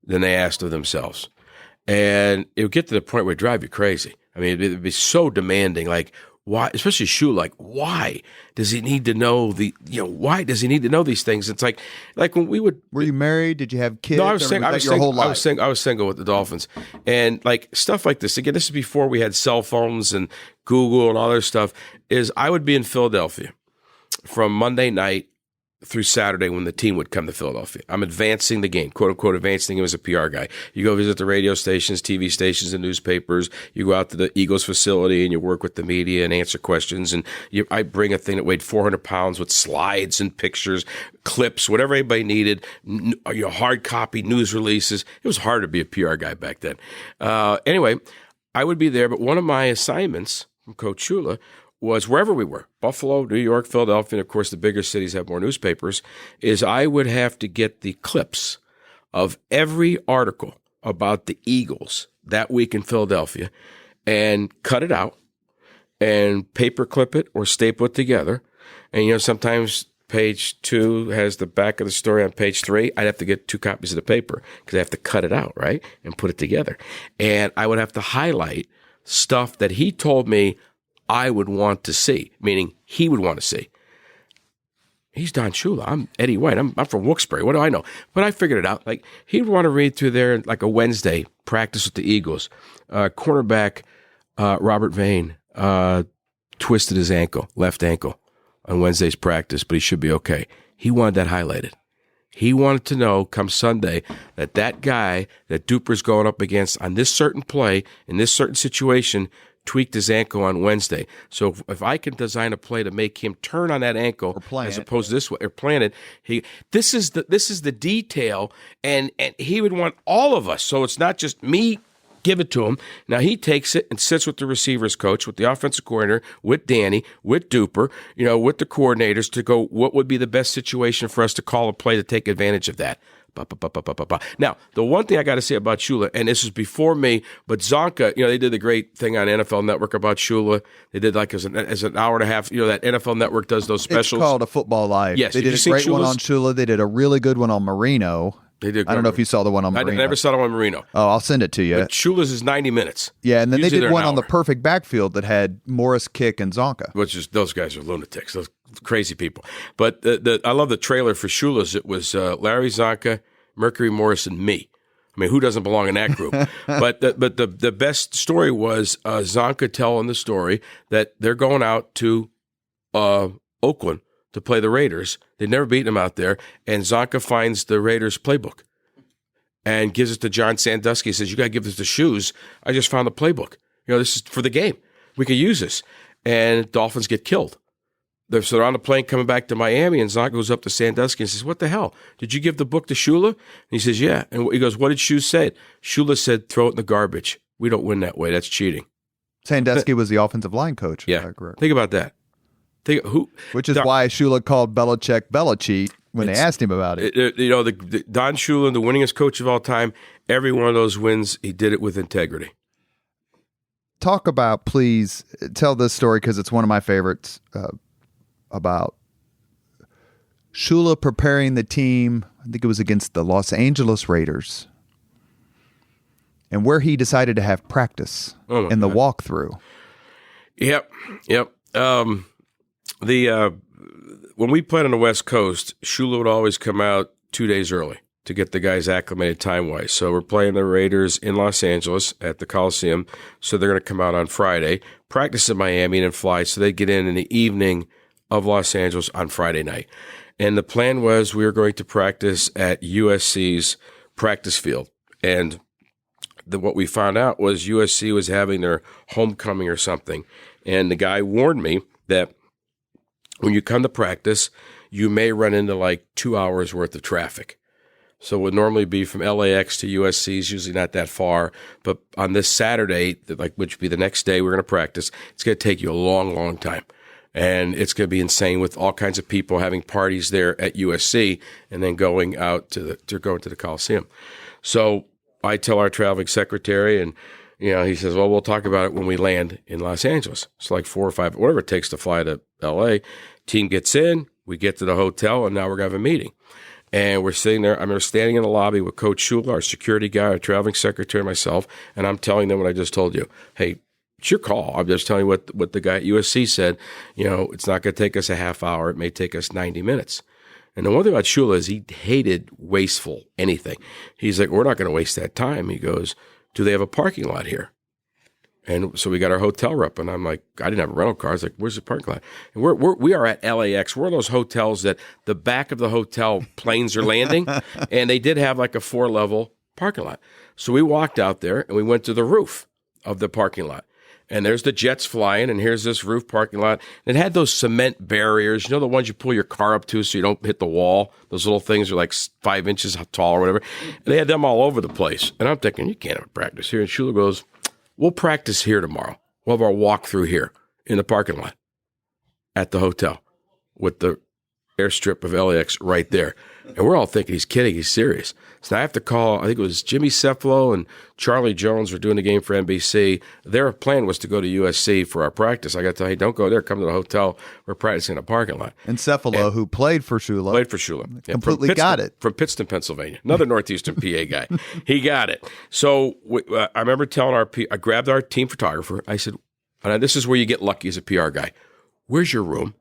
than they asked of themselves, and it would get to the point where it'd drive you crazy. I mean, it'd be so demanding. Like, why? Especially Shula. Like, why does he need to know why does he need to know these things? It's like when we would. Were you married? Did you have kids? No, I was single. I was single with the Dolphins, and like stuff like this. Again, this is before we had cell phones and Google and all this stuff. is I would be in Philadelphia from Monday night through Saturday when the team would come to Philadelphia. I'm advancing the game, quote unquote, advancing him as a PR guy. You go visit the radio stations, TV stations, and newspapers. You go out to the Eagles facility and you work with the media and answer questions. And I bring a thing that weighed 400 pounds with slides and pictures, clips, whatever anybody needed, hard copy news releases. It was hard to be a PR guy back then. Anyway, I would be there, but one of my assignments from Coach Shula was wherever we were, Buffalo, New York, Philadelphia, and of course the bigger cities have more newspapers, is I would have to get the clips of every article about the Eagles that week in Philadelphia and cut it out and paper clip it or staple it together. And, sometimes page 2 has the back of the story on page 3. I'd have to get 2 copies of the paper because I have to cut it out, right, and put it together. And I would have to highlight stuff that he told me I would want to see, meaning he would want to see. He's Don Shula. I'm Eddie White. I'm from Wilkes-Barre. What do I know? But I figured it out. Like, he'd want to read through there like a Wednesday practice with the Eagles. Cornerback Robert Vane twisted his ankle, left ankle, on Wednesday's practice, but he should be okay. He wanted that highlighted. He wanted to know come Sunday that guy that Duper's going up against on this certain play, in this certain situation, tweaked his ankle on Wednesday. So if I can design a play to make him turn on that ankle as opposed to this way, or plan it, this is the detail, and he would want all of us. So it's not just me. Give it to him. Now he takes it and sits with the receivers coach, with the offensive coordinator, with Danny, with Duper, with the coordinators to go, what would be the best situation for us to call a play to take advantage of that? Now, the one thing I got to say about Shula, and this is before me, but Zonka, they did the great thing on NFL Network about Shula. They did like as an hour and a half. That NFL Network does those specials. It's called A Football Live. Yes, they did a great one on Shula. They did a really good one on Marino. They did. I don't know if you saw the one on Marino. I never saw the one on Marino. Oh, I'll send it to you. But Shula's is 90 minutes. Yeah, and then Usually they did one on the perfect backfield that had Morris, Kick, and Zonka. Which is, those guys are lunatics. Those crazy people. But I love the trailer for Shula's. It was Larry, Zonka, Mercury Morris, and me. I mean, who doesn't belong in that group? but the best story was Zonka telling the story that they're going out to Oakland to play the Raiders. They'd never beaten them out there, and Zonka finds the Raiders playbook and gives it to John Sandusky. He says, "You got to give this to Shoes. I just found the playbook. This is for the game. We could use this." And Dolphins get killed. So they're on the plane coming back to Miami, and Zonka goes up to Sandusky and says, "What the hell? Did you give the book to Shula?" And he says, "Yeah." And he goes, "What did Shoes say?" Shula said, "Throw it in the garbage. We don't win that way. That's cheating." Sandusky was the offensive line coach. Yeah. Think about that. Which is why Shula called Belichick Belichick when they asked him about it. The Don Shula, the winningest coach of all time, every one of those wins, he did it with integrity. Talk about, please, tell this story because it's one of my favorites, about Shula preparing the team, I think it was against the Los Angeles Raiders, and where he decided to have practice in the walkthrough. Yep. When we played on the West Coast, Shula would always come out 2 days early to get the guys acclimated time-wise. So we're playing the Raiders in Los Angeles at the Coliseum, so they're going to come out on Friday, practice in Miami, and then fly. So they get in the evening of Los Angeles on Friday night. And the plan was we were going to practice at USC's practice field. And what we found out was USC was having their homecoming or something. And the guy warned me that when you come to practice, you may run into like 2 hours worth of traffic. So it would normally be from LAX to USC is usually not that far. But on this Saturday, which would be the next day we're going to practice, it's going to take you a long, long time. And it's going to be insane with all kinds of people having parties there at USC and then going out to the Coliseum. So I tell our traveling secretary, and he says, "Well, we'll talk about it when we land in Los Angeles." It's like 4 or 5, whatever it takes to fly to LA. Team gets in, we get to the hotel, and now we're going to have a meeting. And we're sitting there. I remember standing in the lobby with Coach Shula, our security guy, our traveling secretary, myself, and I'm telling them what I just told you. Hey, it's your call. I'm just telling you what the guy at USC said. It's not going to take us a half hour. It may take us 90 minutes. And the one thing about Shula is he hated wasteful anything. He's like, "We're not going to waste that time." He goes, "Do they have a parking lot here?" And so we got our hotel up, and I'm like, I didn't have a rental car. I was like, where's the parking lot? And we are at LAX. We're in those hotels that the back of the hotel planes are landing, and they did have like a 4-level parking lot. So we walked out there, and we went to the roof of the parking lot. And there's the jets flying, and here's this roof parking lot. And it had those cement barriers, the ones you pull your car up to so you don't hit the wall. Those little things are like 5 inches tall or whatever. And they had them all over the place. And I'm thinking, you can't have a practice here. And Shula goes, we'll practice here tomorrow. We'll have our walkthrough here in the parking lot at the hotel with the airstrip of LAX right there. And we're all thinking he's kidding. He's serious. So now I have to call, I think it was Jimmy Cephalo and Charlie Jones were doing the game for NBC. Their plan was to go to USC for our practice. I got to tell you, hey, don't go there. Come to the hotel. We're practicing in a parking lot. And Cephalo, who played for Shula. Yeah, completely got it. From Pittston, Pennsylvania. Another Northeastern PA guy. He got it. So I remember telling I grabbed our team photographer. I said, this is where you get lucky as a PR guy. Where's your room?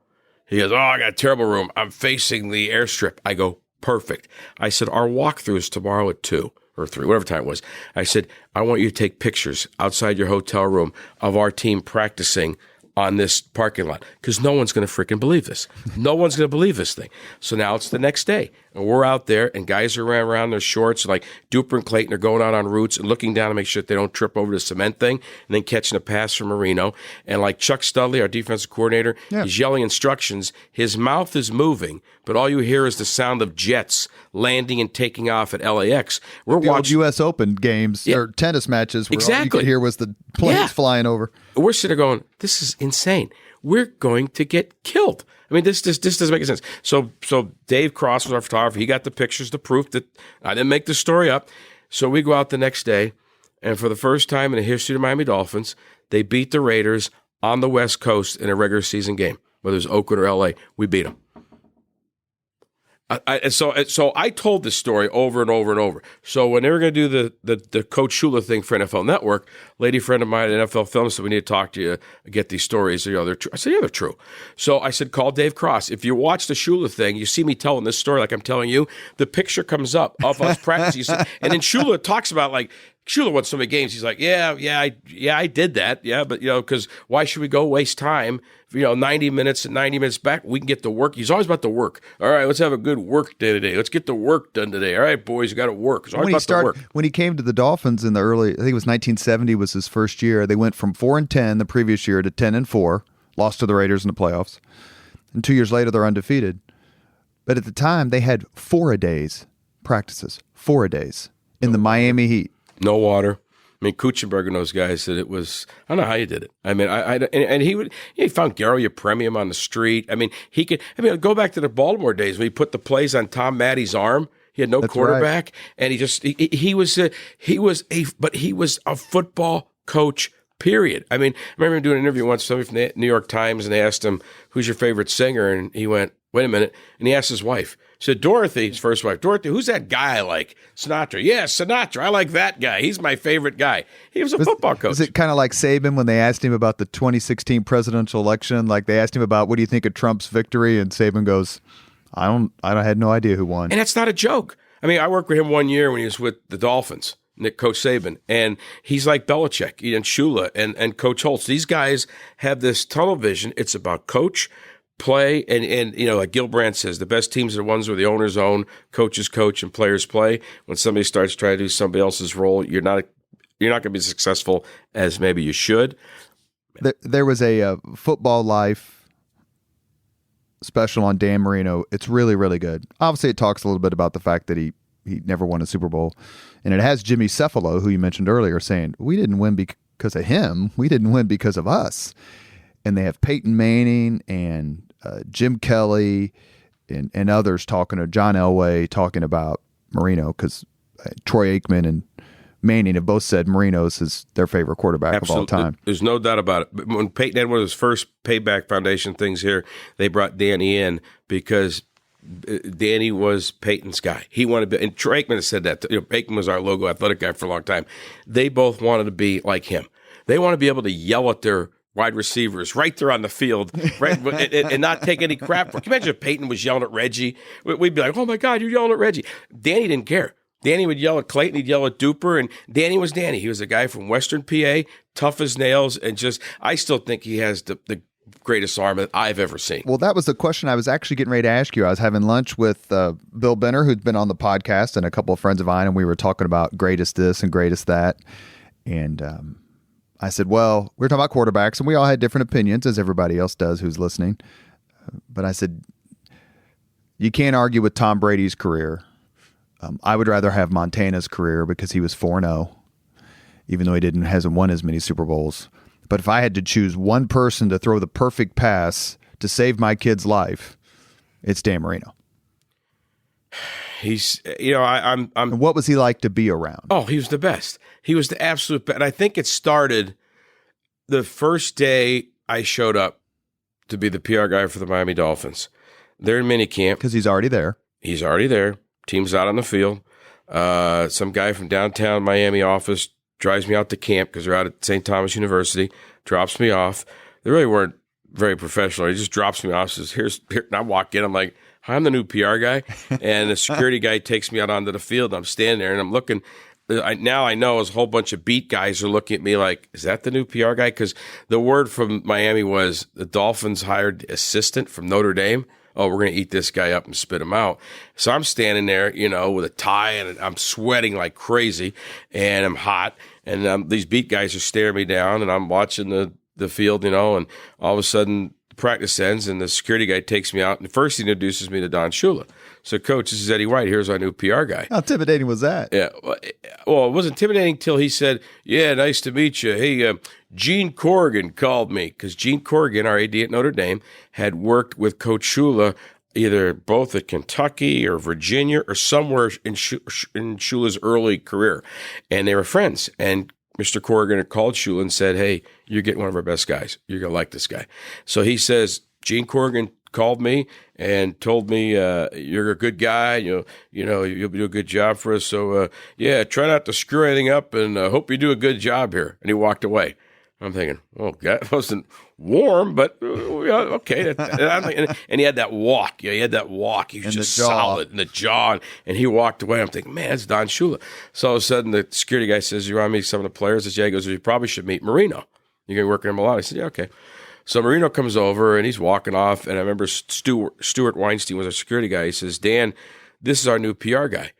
He goes, I got a terrible room. I'm facing the airstrip. I go, perfect. I said, our walkthrough is tomorrow at 2 or 3, whatever time it was. I said, I want you to take pictures outside your hotel room of our team practicing on this parking lot because no one's going to freaking believe this. No one's going to believe this thing. So now it's the next day, and we're out there, and guys are around their shorts, like Duper and Clayton are going out on routes and looking down to make sure that they don't trip over the cement thing, and then catching a pass from Marino. And like Chuck Studley, our defensive coordinator, he's yelling instructions. His mouth is moving, but all you hear is the sound of jets landing and taking off at LAX. We're watching U.S. Open games or tennis matches where all you could hear was the planes flying over. We're sitting there going, this is insane. We're going to get killed. I mean, this doesn't make any sense. So Dave Cross was our photographer. He got the pictures to proof that I didn't make the story up. So we go out the next day, and for the first time in the history of the Miami Dolphins, they beat the Raiders on the West Coast in a regular season game, whether it was Oakland or L.A. We beat them. So I told this story over and over and over. So when they were going to do the Coach Shula thing for NFL Network, a lady friend of mine at NFL Film said, we need to talk to you, get these stories. They're true. I said, yeah, they're true. So I said, call Dave Cross. If you watch the Shula thing, you see me telling this story like I'm telling you, the picture comes up of us practicing. And then Shula talks about like, Shula won so many games. He's like, yeah, I did that. Yeah, but, because why should we go waste time? 90 minutes and 90 minutes back, we can get to work. He's always about the work. All right, let's have a good work day today. Let's get the work done today. All right, boys, you got to work. It's always about the work. When he came to the Dolphins in the early, I think it was 1970 was his first year. They went from 4-10 the previous year to 10-4, lost to the Raiders in the playoffs. And 2 years later, they're undefeated. But at the time, they had 4-a-days practices, 4-a-days in the Miami Heat. No water. I mean, Kuchenberger and those guys said it was, I don't know how you did it. I mean, he found Garo Yepremian on the street. I mean, go back to the Baltimore days when he put the plays on Tom Maddie's arm. He had no quarterback, right. And he was a football coach, period. I mean, I remember doing an interview once, somebody from the New York Times, and they asked him, who's your favorite singer? And he went, wait a minute. And he asked his wife. He said, Dorothy, his first wife, Dorothy, who's that guy I like? Sinatra. Yeah, Sinatra. I like that guy. He's my favorite guy. He was a football coach. Is it kind of like Saban when they asked him about the 2016 presidential election? Like they asked him about, what do you think of Trump's victory? And Saban goes, I had no idea who won. And that's not a joke. I mean, I worked with him 1 year when he was with the Dolphins, Coach Saban, and he's like Belichick and Shula and Coach Holtz. These guys have this tunnel vision. It's about coach, play, and like Gilbrand says, the best teams are the ones where the owners own, coaches coach, and players play. When somebody starts trying to do somebody else's role, you're not going to be as successful as maybe you should. There was a Football Life special on Dan Marino. It's really, really good. Obviously, it talks a little bit about the fact that he never won a Super Bowl. And it has Jimmy Cephalo, who you mentioned earlier, saying, we didn't win because of him. We didn't win because of us. And they have Peyton Manning and Jim Kelly and others talking to John Elway talking about Marino because Troy Aikman and Manning have both said Marino's is their favorite quarterback of all time. There's no doubt about it. But when Peyton had one of his first Payback Foundation things here, they brought Danny in because Danny was Peyton's guy. He wanted to be, and Troy Aikman has said that. Aikman was our logo athletic guy for a long time. They both wanted to be like him. They want to be able to yell at their wide receivers right there on the field, right, and not take any crap. Can you imagine if Peyton was yelling at Reggie? We'd be like, oh, my God, you're yelling at Reggie. Danny didn't care. Danny would yell at Clayton, he'd yell at Duper, and Danny was Danny. He was a guy from Western PA, tough as nails, and I still think he has the greatest arm that I've ever seen. Well, that was the question I was actually getting ready to ask you. I was having lunch with Bill Benner, who's been on the podcast, and a couple of friends of mine, and we were talking about greatest this and greatest that. And I said, well, we were talking about quarterbacks, and we all had different opinions, as everybody else does who's listening. But I said, you can't argue with Tom Brady's career. I would rather have Montana's career because he was 4-0, even though he hasn't won as many Super Bowls. But if I had to choose one person to throw the perfect pass to save my kid's life, it's Dan Marino. He's, I'm. And what was he like to be around? Oh, he was the best. He was the absolute best. And I think it started the first day I showed up to be the PR guy for the Miami Dolphins. They're in minicamp. Because he's already there. He's already there. Team's out on the field. Some guy from downtown Miami office drives me out to camp because they're out at St. Thomas University, drops me off. They really weren't very professional. He just drops me off, says, here. And I walk in. I'm like, hi, I'm the new PR guy. And the security guy takes me out onto the field. I'm standing there, and I'm looking. Now I know a whole bunch of beat guys are looking at me like, is that the new PR guy? Because the word from Miami was the Dolphins hired assistant from Notre Dame. Oh, we're going to eat this guy up and spit him out. So I'm standing there, with a tie, and I'm sweating like crazy, and I'm hot. And these beat guys are staring me down, and I'm watching the field, and all of a sudden practice ends, and the security guy takes me out, and first he introduces me to Don Shula. So, Coach, this is Eddie White. Here's our new PR guy. How intimidating was that? Yeah. Well, it wasn't intimidating till he said, yeah, nice to meet you. Hey, Gene Corrigan called me, because Gene Corrigan, our AD at Notre Dame, had worked with Coach Shula either both at Kentucky or Virginia or somewhere in Shula's early career. And they were friends. And Mr. Corrigan had called Shula and said, hey, you're getting one of our best guys. You're going to like this guy. So he says, Gene Corrigan called me and told me, you're a good guy. You'll do a good job for us. So, try not to screw anything up, and hope you do a good job here. And he walked away. I'm thinking, oh, God, it wasn't warm, but okay. And he had that walk. He had that walk. He was just solid in the jaw. And he walked away. I'm thinking, man, it's Don Shula. So all of a sudden, the security guy says, you want to meet some of the players? I said, yeah. He goes, you probably should meet Marino. You're going to work with him a lot. I said, yeah, okay. So Marino comes over, and he's walking off. And I remember Stuart Weinstein was our security guy. He says, Dan, this is our new PR guy.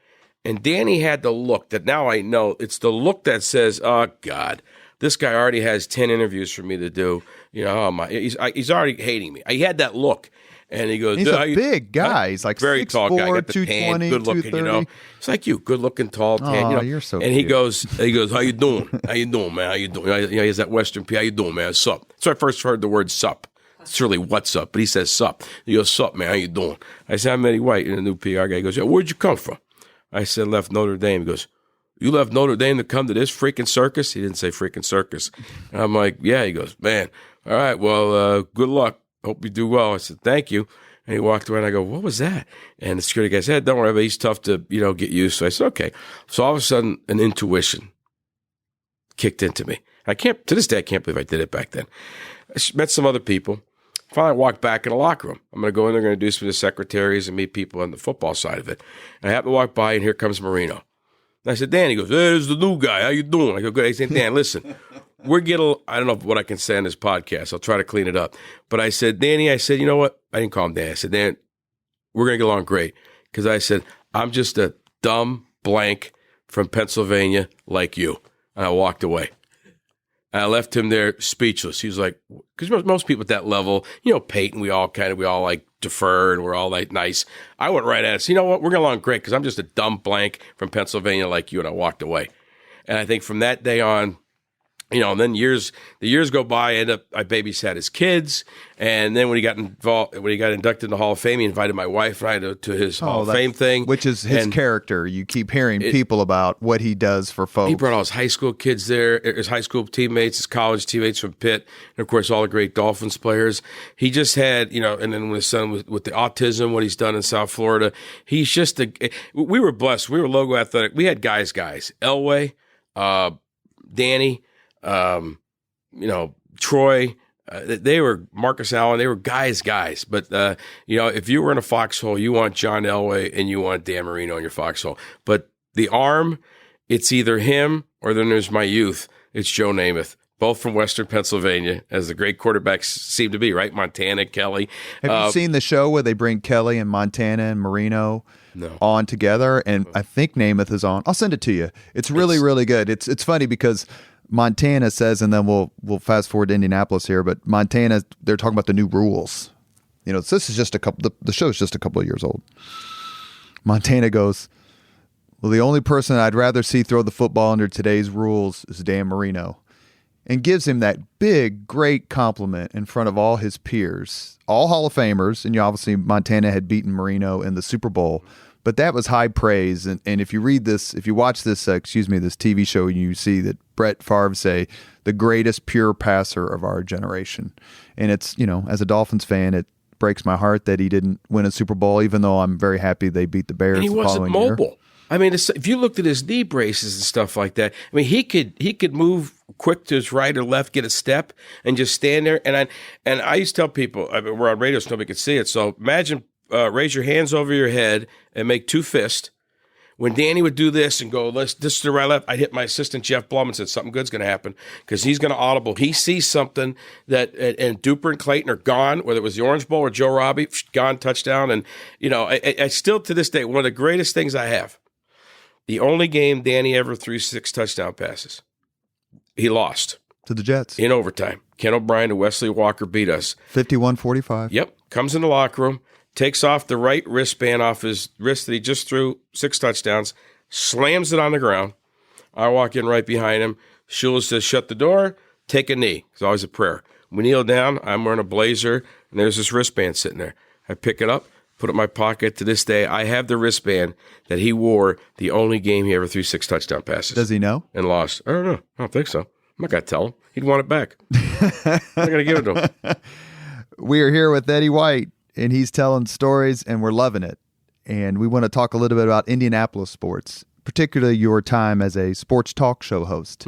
And Danny had the look that now I know. It's the look that says, oh, God. This guy already has 10 interviews for me to do. He's already hating me. He had that look. And he goes, he's a big guy. He's like very 6'4", tall guy. Got the 220, tan, good looking, 230. It's like you, good looking, tall, tan. Oh, you're so and he goes, how you doing? How you doing, man? How you doing? He has that Western P. How you doing, man? Sup. So I first heard the word sup. It's really what's up, but he says sup. He goes, sup, man? How you doing? I said, I'm Eddie White, and the new PR guy goes, where'd you come from? I said, left Notre Dame. He goes, you left Notre Dame to come to this freaking circus? He didn't say freaking circus. And I'm like, yeah. He goes, man, all right, well, good luck. Hope you do well. I said, thank you. And he walked away, and I go, what was that? And the security guy said, don't worry about it. He's tough to, get used to. I said, okay. So all of a sudden, an intuition kicked into me. To this day, I can't believe I did it back then. I met some other people. Finally, I walked back in the locker room. I'm going to go in there, going to introduce me to secretaries and meet people on the football side of it. And I happen to walk by, and here comes Marino. And I said, Dan, he goes, hey, this is the new guy. How you doing? I go, good. I said, Dan, listen, I don't know what I can say on this podcast. I'll try to clean it up. But I said, Danny, you know what? I didn't call him Dan. I said, Dan, we're going to get along great. Because I said, I'm just a dumb blank from Pennsylvania like you. And I walked away. And I left him there speechless. He was like, because most people at that level, Peyton, we all like defer and we're all like nice. I went right at it. So you know what? We're going along great because I'm just a dumb blank from Pennsylvania like you. And I walked away. And I think from that day on, and then the years go by. I babysat his kids, and then when he got inducted in the Hall of Fame, he invited my wife and I to his Hall of Fame thing, which is his character. You keep hearing people about what he does for folks. He brought all his high school kids there, his high school teammates, his college teammates from Pitt, and of course all the great Dolphins players. He just had, and then with his son with the autism, what he's done in South Florida, he's just we were blessed. We were Logo Athletic. We had guys, Elway, Danny. Troy, they were Marcus Allen, they were guys. But, if you were in a foxhole, you want John Elway and you want Dan Marino in your foxhole. But the arm, it's either him or then there's my youth. It's Joe Namath, both from Western Pennsylvania, as the great quarterbacks seem to be, right? Montana, Kelly. Have you seen the show where they bring Kelly and Montana and Marino on together? And I think Namath is on. I'll send it to you. It's really good. It's funny because Montana says, and then we'll fast forward to Indianapolis here, but Montana, they're talking about the new rules. So this is just the show is just a couple of years old. Montana goes, well, the only person I'd rather see throw the football under today's rules is Dan Marino. And gives him that big, great compliment in front of all his peers, all Hall of Famers. And obviously Montana had beaten Marino in the Super Bowl, but that was high praise. And if you read this, if you watch this, this TV show, you see that Brett Favre say the greatest pure passer of our generation. And it's, as a Dolphins fan, it breaks my heart that he didn't win a Super Bowl, even though I'm very happy they beat the Bears. And he the wasn't following mobile. Year. I mean, if you looked at his knee braces and stuff like that, I mean, he could move quick to his right or left, get a step, and just stand there. And I used to tell people, we're on radio, so nobody could see it. So imagine, raise your hands over your head and make two fists. When Danny would do this and go, this to the right, left, I'd hit my assistant, Jeff Blum, and said, something good's going to happen because he's going to audible. He sees something that, and Duper and Clayton are gone, whether it was the Orange Bowl or Joe Robbie, gone, touchdown. And, I still, to this day, one of the greatest things I have, the only game Danny ever threw 6 touchdown passes. He lost. To the Jets. In overtime. Ken O'Brien and Wesley Walker beat us. 51-45. Yep. Comes in the locker room, takes off the right wristband off his wrist that he just threw 6 touchdowns, slams it on the ground. I walk in right behind him. Shula says, shut the door, take a knee. It's always a prayer. We kneel down. I'm wearing a blazer, and there's this wristband sitting there. I pick it up, put it in my pocket. To this day, I have the wristband that he wore the only game he ever threw 6 touchdown passes. Does he know? And lost. I don't know. I don't think so. I'm not going to tell him. He'd want it back. I'm not going to give it to him. We are here with Eddie White, and he's telling stories, and we're loving it. And we want to talk a little bit about Indianapolis sports, particularly your time as a sports talk show host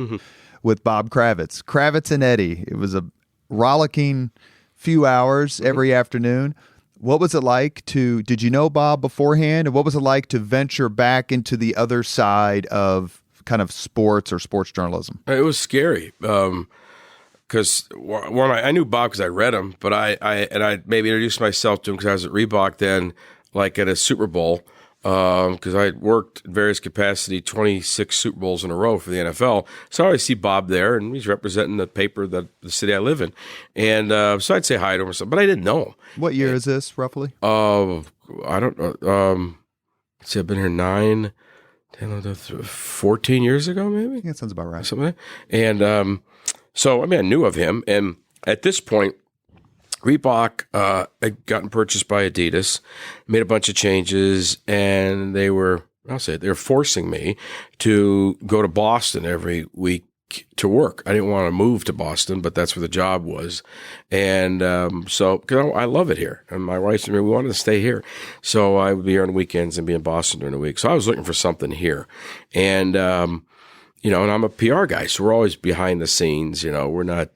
with Bob Kravitz. Kravitz and Eddie. It was a rollicking few hours every afternoon. What was it like did you know Bob beforehand? And what was it like to venture back into the other side of kind of sports or sports journalism? It was scary. Because I knew Bob because I read him, but I maybe introduced myself to him because I was at Reebok then, like at a Super Bowl, because I had worked in various capacity, 26 Super Bowls in a row for the NFL. So I always see Bob there, and he's representing the paper that the city I live in, and so I'd say hi to him or something, but I didn't know him. What year is this roughly? I don't know. See, I've been here 9, 10, 14 years ago, maybe. That sounds about right. Something like that. And so, I knew of him. And at this point, Reebok had gotten purchased by Adidas, made a bunch of changes, and they were forcing me to go to Boston every week to work. I didn't want to move to Boston, but that's where the job was. And so, because I love it here. And my wife and me, we wanted to stay here. So I would be here on the weekends and be in Boston during the week. So I was looking for something here. And, and I'm a PR guy, so we're always behind the scenes. We're not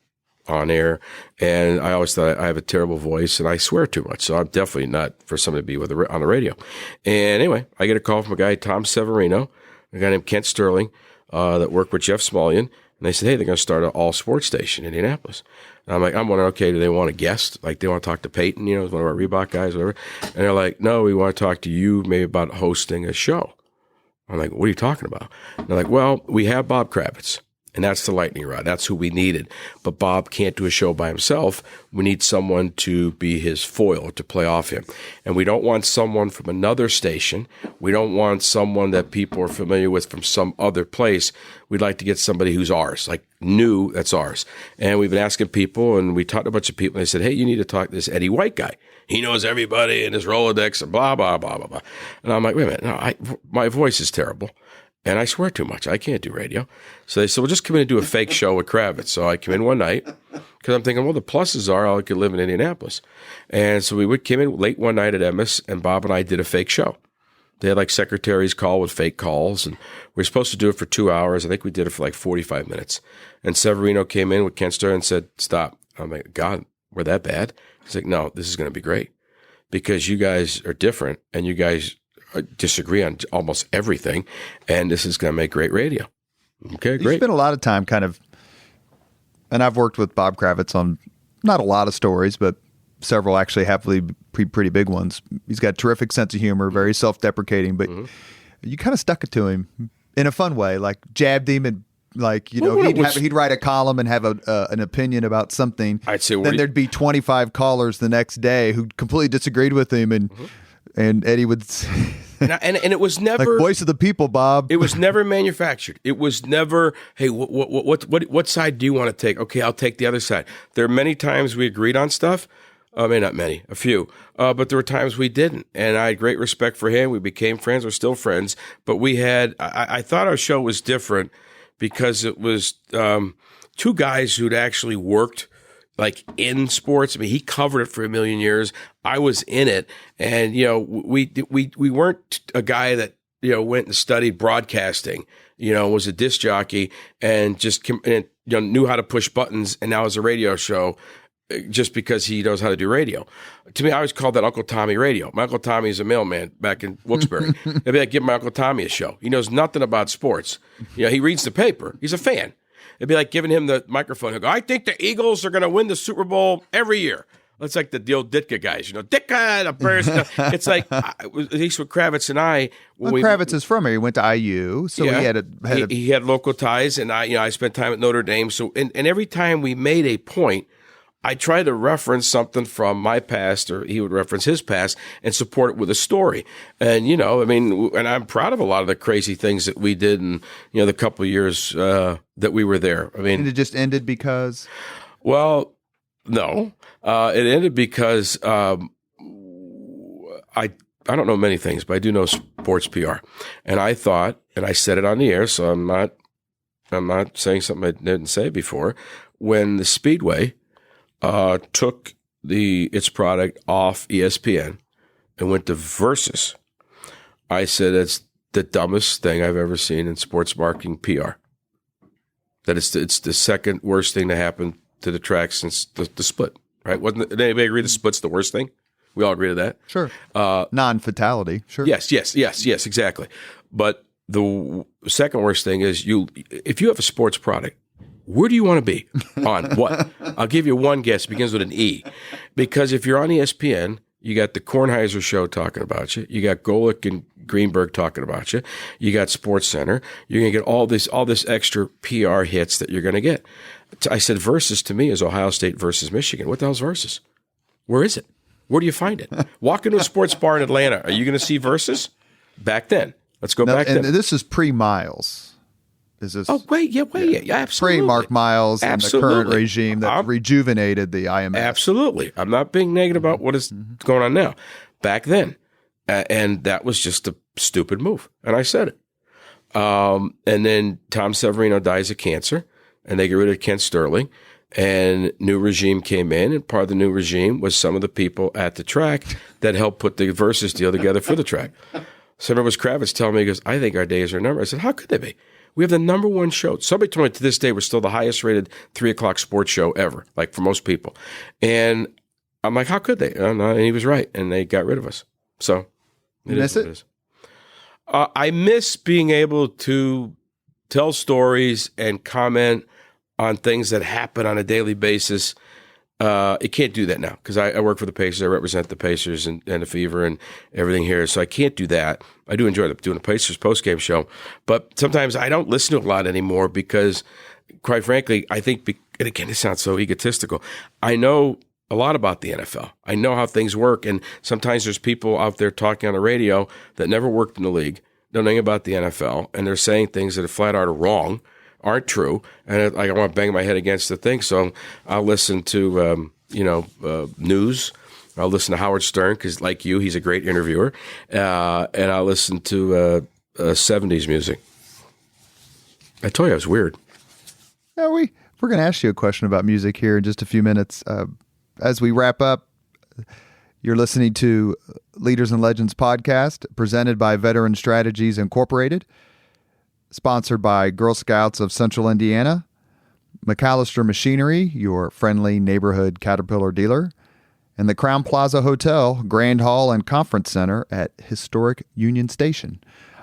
on air. And I always thought I have a terrible voice and I swear too much. So I'm definitely not for somebody to be on the radio. And anyway, I get a call from a guy, Tom Severino, a guy named Kent Sterling, that worked with Jeff Smulyan. And they said, hey, they're going to start an all sports station in Indianapolis. And I'm wondering, okay, do they want a guest? Like they want to talk to Peyton, one of our Reebok guys, whatever. And they're like, no, we want to talk to you maybe about hosting a show. I'm like, what are you talking about? And they're like, well, we have Bob Kravitz. And that's the lightning rod. That's who we needed. But Bob can't do a show by himself. We need someone to be his foil, to play off him. And we don't want someone from another station. We don't want someone that people are familiar with from some other place. We'd like to get somebody who's ours, like new, that's ours. And we've been asking people, and we talked to a bunch of people, and they said, hey, you need to talk to this Eddie White guy. He knows everybody in his Rolodex and blah, blah, blah, blah, blah. And I'm like, wait a minute, no, my voice is terrible. And I swear too much. I can't do radio. So they said, well, just come in and do a fake show with Kravitz. So I came in one night because I'm thinking, well, the pluses are I could live in Indianapolis. And so we came in late one night at Emmis, and Bob and I did a fake show. They had like secretaries call with fake calls, and we were supposed to do it for 2 hours. I think we did it for like 45 minutes. And Severino came in with Ken Sterling and said, stop. I'm like, God, we're that bad? He's like, no, this is going to be great because you guys are different and you guys disagree on almost everything, and this is going to make great radio. Okay, You great. spent a lot of time and I've worked with Bob Kravitz on not a lot of stories, but several actually happily pretty big ones. He's got a terrific sense of humor, very self-deprecating, but you kind of stuck it to him in a fun way, like jabbed him and he'd write a column and have an opinion about something. I'd say, then there'd be 25 callers the next day who completely disagreed with him, and Eddie would and it was never like voice of the people, Bob. It was never manufactured. It was never, hey, what side do you want to take? Okay, I'll take the other side. There are many times we agreed on stuff. I mean, not many, a few. But there were times we didn't. And I had great respect for him. We became friends. We're still friends. But I thought our show was different because it was two guys who'd actually worked like in sports. I mean, he covered it for a million years. I was in it. And, we weren't a guy that, went and studied broadcasting, was a disc jockey and just knew how to push buttons and now is a radio show just because he knows how to do radio. To me, I always called that Uncle Tommy radio. My Uncle Tommy is a mailman back in Wilkes-Barre. They'd be like, give my Uncle Tommy a show. He knows nothing about sports. He reads the paper. He's a fan. It'd be like giving him the microphone. He'll go, I think the Eagles are going to win the Super Bowl every year. It's like the old Ditka guys, Ditka, the Bears. It's like, at least with Kravitz and I. Kravitz is from here. He went to IU, so he had local ties, and I spent time at Notre Dame. So, and every time we made a point, I tried to reference something from my past, or he would reference his past, and support it with a story. And, and I'm proud of a lot of the crazy things that we did in, the couple of years that we were there. I mean, and it just ended because? Well, no. It ended because I don't know many things, but I do know sports PR. And I thought, and I said it on the air, so I'm not saying something I didn't say before, when the Speedway took its product off ESPN and went to Versus, I said it's the dumbest thing I've ever seen in sports marketing PR. That it's the second worst thing to happen to the track since the split. Right? Did anybody agree the split's the worst thing? We all agree to that. Sure. Non-fatality. Sure. Yes, exactly. But the second worst thing is if you have a sports product, where do you want to be? On what? I'll give you one guess. It begins with an E. Because if you're on ESPN, you got the Kornheiser show talking about you. You got Golick and Greenberg talking about you. You got Sports Center. You're going to get all this extra PR hits that you're going to get. I said Versus to me is Ohio State versus Michigan. What the hell's Versus? Where is it? Where do you find it? Walk into a sports bar in Atlanta. Are you going to see Versus? Back then. Let's go back then. And this is pre-Miles. Is this? Oh, wait, yeah, absolutely. Pre-Mark Miles and the current regime that rejuvenated the IMS. Absolutely. I'm not being negative about what is going on now. Back then. And that was just a stupid move. And I said it. And then Tom Severino dies of cancer. And they get rid of Kent Sterling, and new regime came in, and part of the new regime was some of the people at the track that helped put the Versus deal together for the track. So I remember Kravitz telling me, he goes, I think our days are numbered. I said, how could they be? We have the number one show. Somebody told me to this day we're still the highest rated 3 o'clock sports show ever, like for most people. And I'm like, how could they? And he was right, and they got rid of us. So you miss it? I miss being able to tell stories and comment on things that happen on a daily basis. It can't do that now because I work for the Pacers. I represent the Pacers and the Fever and everything here. So I can't do that. I do enjoy doing a Pacers postgame show. But sometimes I don't listen to a lot anymore because, quite frankly, I think, and again, it sounds so egotistical, I know a lot about the NFL. I know how things work. And sometimes there's people out there talking on the radio that never worked in the league, don't know anything about the NFL, and they're saying things that are flat out are aren't true, and I want to bang my head against the thing. So I'll listen to news. I'll listen to Howard Stern because, like you, he's a great interviewer, and I'll listen to 70s music. I told you I was weird. Yeah, we're going to ask you a question about music here in just a few minutes. As we wrap up, you're listening to Leaders and Legends podcast, presented by Veteran Strategies Incorporated, sponsored by Girl Scouts of Central Indiana, McAllister Machinery, your friendly neighborhood Caterpillar dealer, and the Crown Plaza Hotel, Grand Hall, and Conference Center at historic Union Station.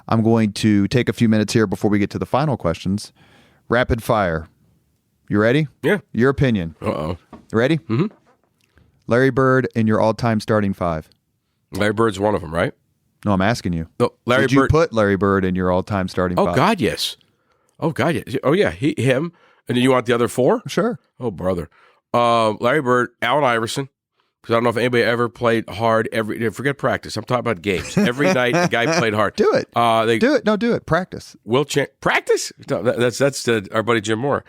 I'm going to take a few minutes here before we get to the final questions. Rapid fire. You ready? Yeah. Your opinion. Uh-oh. Ready? Mm-hmm. Larry Bird in your all-time starting five. Larry Bird's one of them, right? No, I'm asking you. No, Did you put Larry Bird in your all-time starting five? Oh, God, yes. Oh, God, yes. Oh, yeah, him. And then you want the other four? Sure. Oh, brother. Larry Bird, Allen Iverson, because I don't know if anybody ever played hard forget practice. I'm talking about games. Every night, the guy played hard. Do it. Do it. No, do it. Practice. Practice? No, that's our buddy Jim Moore.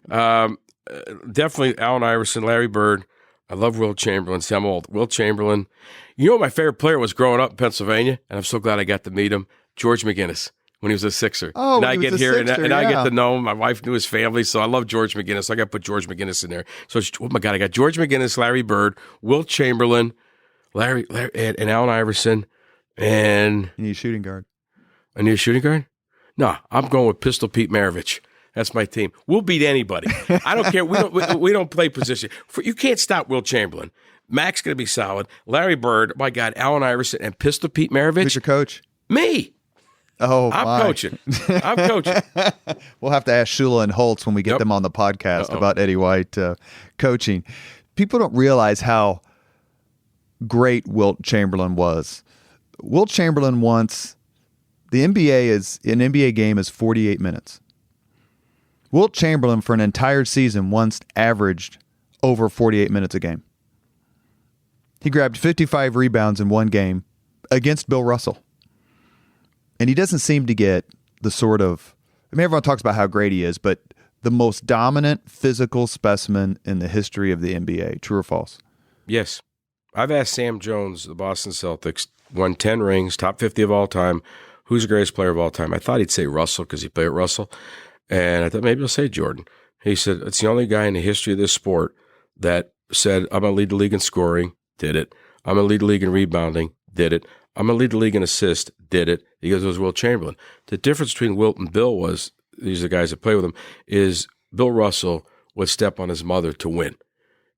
Definitely Allen Iverson, Larry Bird. I love Wilt Chamberlain. See, I'm old. Wilt Chamberlain. You know what my favorite player was growing up in Pennsylvania? And I'm so glad I got to meet him. George McGinnis. When he was a Sixer. Oh, and I get here Sixer, and I get to know him. My wife knew his family, so I love George McGinnis. So I got to put George McGinnis in there. So, oh my God, I got George McGinnis, Larry Bird, Wilt Chamberlain, Larry and Allen Iverson, and you need a shooting guard. I need a shooting guard? No, I'm going with Pistol Pete Maravich. That's my team. We'll beat anybody. I don't care. We don't play position. You can't stop Wilt Chamberlain. Mac's going to be solid. Larry Bird, my God, Allen Iverson, and Pistol Pete Maravich. Who's your coach? Me. Oh, I'm coaching. We'll have to ask Shula and Holtz when we get them on the podcast about Eddie White coaching. People don't realize how great Wilt Chamberlain was. Wilt Chamberlain once, an NBA game is 48 minutes. Wilt Chamberlain for an entire season once averaged over 48 minutes a game. He grabbed 55 rebounds in one game against Bill Russell. And he doesn't seem to get the sort of, everyone talks about how great he is, but the most dominant physical specimen in the history of the NBA. True or false? Yes. I've asked Sam Jones, the Boston Celtics, won 10 rings, top 50 of all time. Who's the greatest player of all time? I thought he'd say Russell because he played at Russell. And I thought maybe he'll say Jordan. He said, it's the only guy in the history of this sport that said, I'm going to lead the league in scoring, did it. I'm going to lead the league in rebounding, did it. I'm going to lead the league in assists, did it. He goes, it was Wilt Chamberlain. The difference between Wilt and Bill was, these are the guys that play with him, is Bill Russell would step on his mother to win.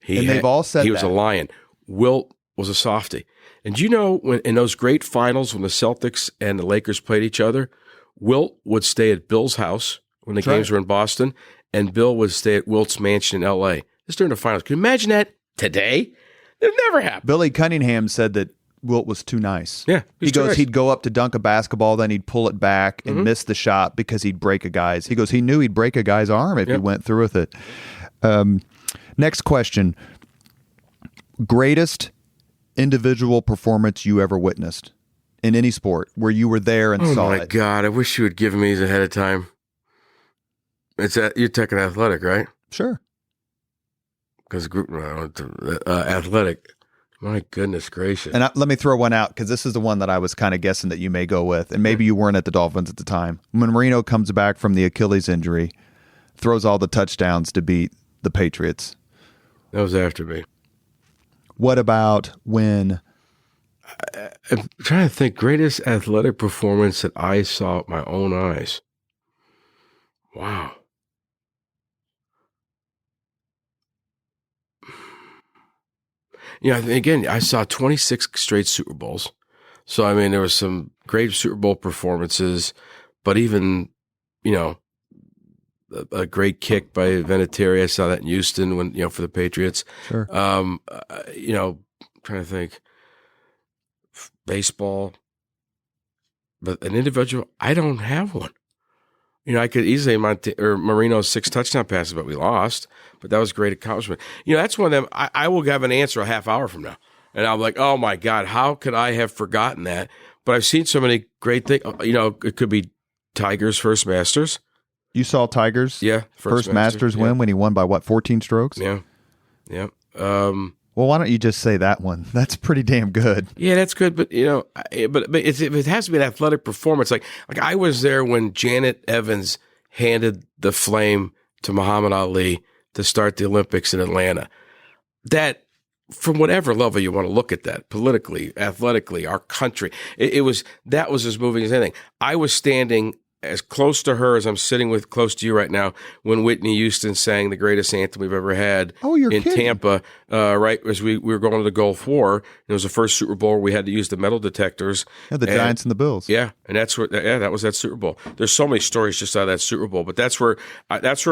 They've all said he was a lion. Wilt was a softie. And you know, when in those great finals when the Celtics and the Lakers played each other, Wilt would stay at Bill's house when the games were in Boston, and Bill would stay at Wilt's mansion in L.A. This during the finals. Can you imagine that today? It never happened. Billy Cunningham said that Wilt was too nice. Yeah. He'd go up to dunk a basketball, then he'd pull it back and miss the shot because he'd break a guy's. He goes, he knew he'd break a guy's arm if he went through with it. Next question. Greatest individual performance you ever witnessed in any sport where you were there and saw it? Oh, my God. I wish you had given me these ahead of time. You're taking athletic, right? Sure. Because athletic. My goodness gracious. And let me throw one out because this is the one that I was kind of guessing that you may go with. And maybe you weren't at the Dolphins at the time. When Marino comes back from the Achilles injury, throws all the touchdowns to beat the Patriots. That was after me. What about when... I'm trying to think. Greatest athletic performance that I saw with my own eyes. Wow. Yeah, again, I saw 26 straight Super Bowls. So, I mean, there was some great Super Bowl performances, but even, a great kick by Vinatieri. I saw that in Houston when, for the Patriots. Sure. Trying to think. Baseball. But an individual, I don't have one. I could easily Marino's 6 touchdown passes, but we lost. But that was a great accomplishment. That's one of them. I will have an answer a half hour from now. And I'm like, oh, my God, how could I have forgotten that? But I've seen so many great things. It could be Tiger's first Masters. You saw Tiger's first Masters win when he won by, 14 strokes? Yeah. Yeah. Well, why don't you just say that one? That's pretty damn good. Yeah, that's good. But, but it has to be an athletic performance. Like I was there when Janet Evans handed the flame to Muhammad Ali to start the Olympics in Atlanta. That, from whatever level you want to look at that, politically, athletically, our country, that was as moving as anything. I was standing as close to her as I'm sitting with close to you right now when Whitney Houston sang the greatest anthem we've ever had in Tampa, right as we were going to the Gulf War. It was the first Super Bowl where we had to use the metal detectors. Yeah, the Giants and the Bills. Yeah, and that was that Super Bowl. There's so many stories just out of that Super Bowl, but that's where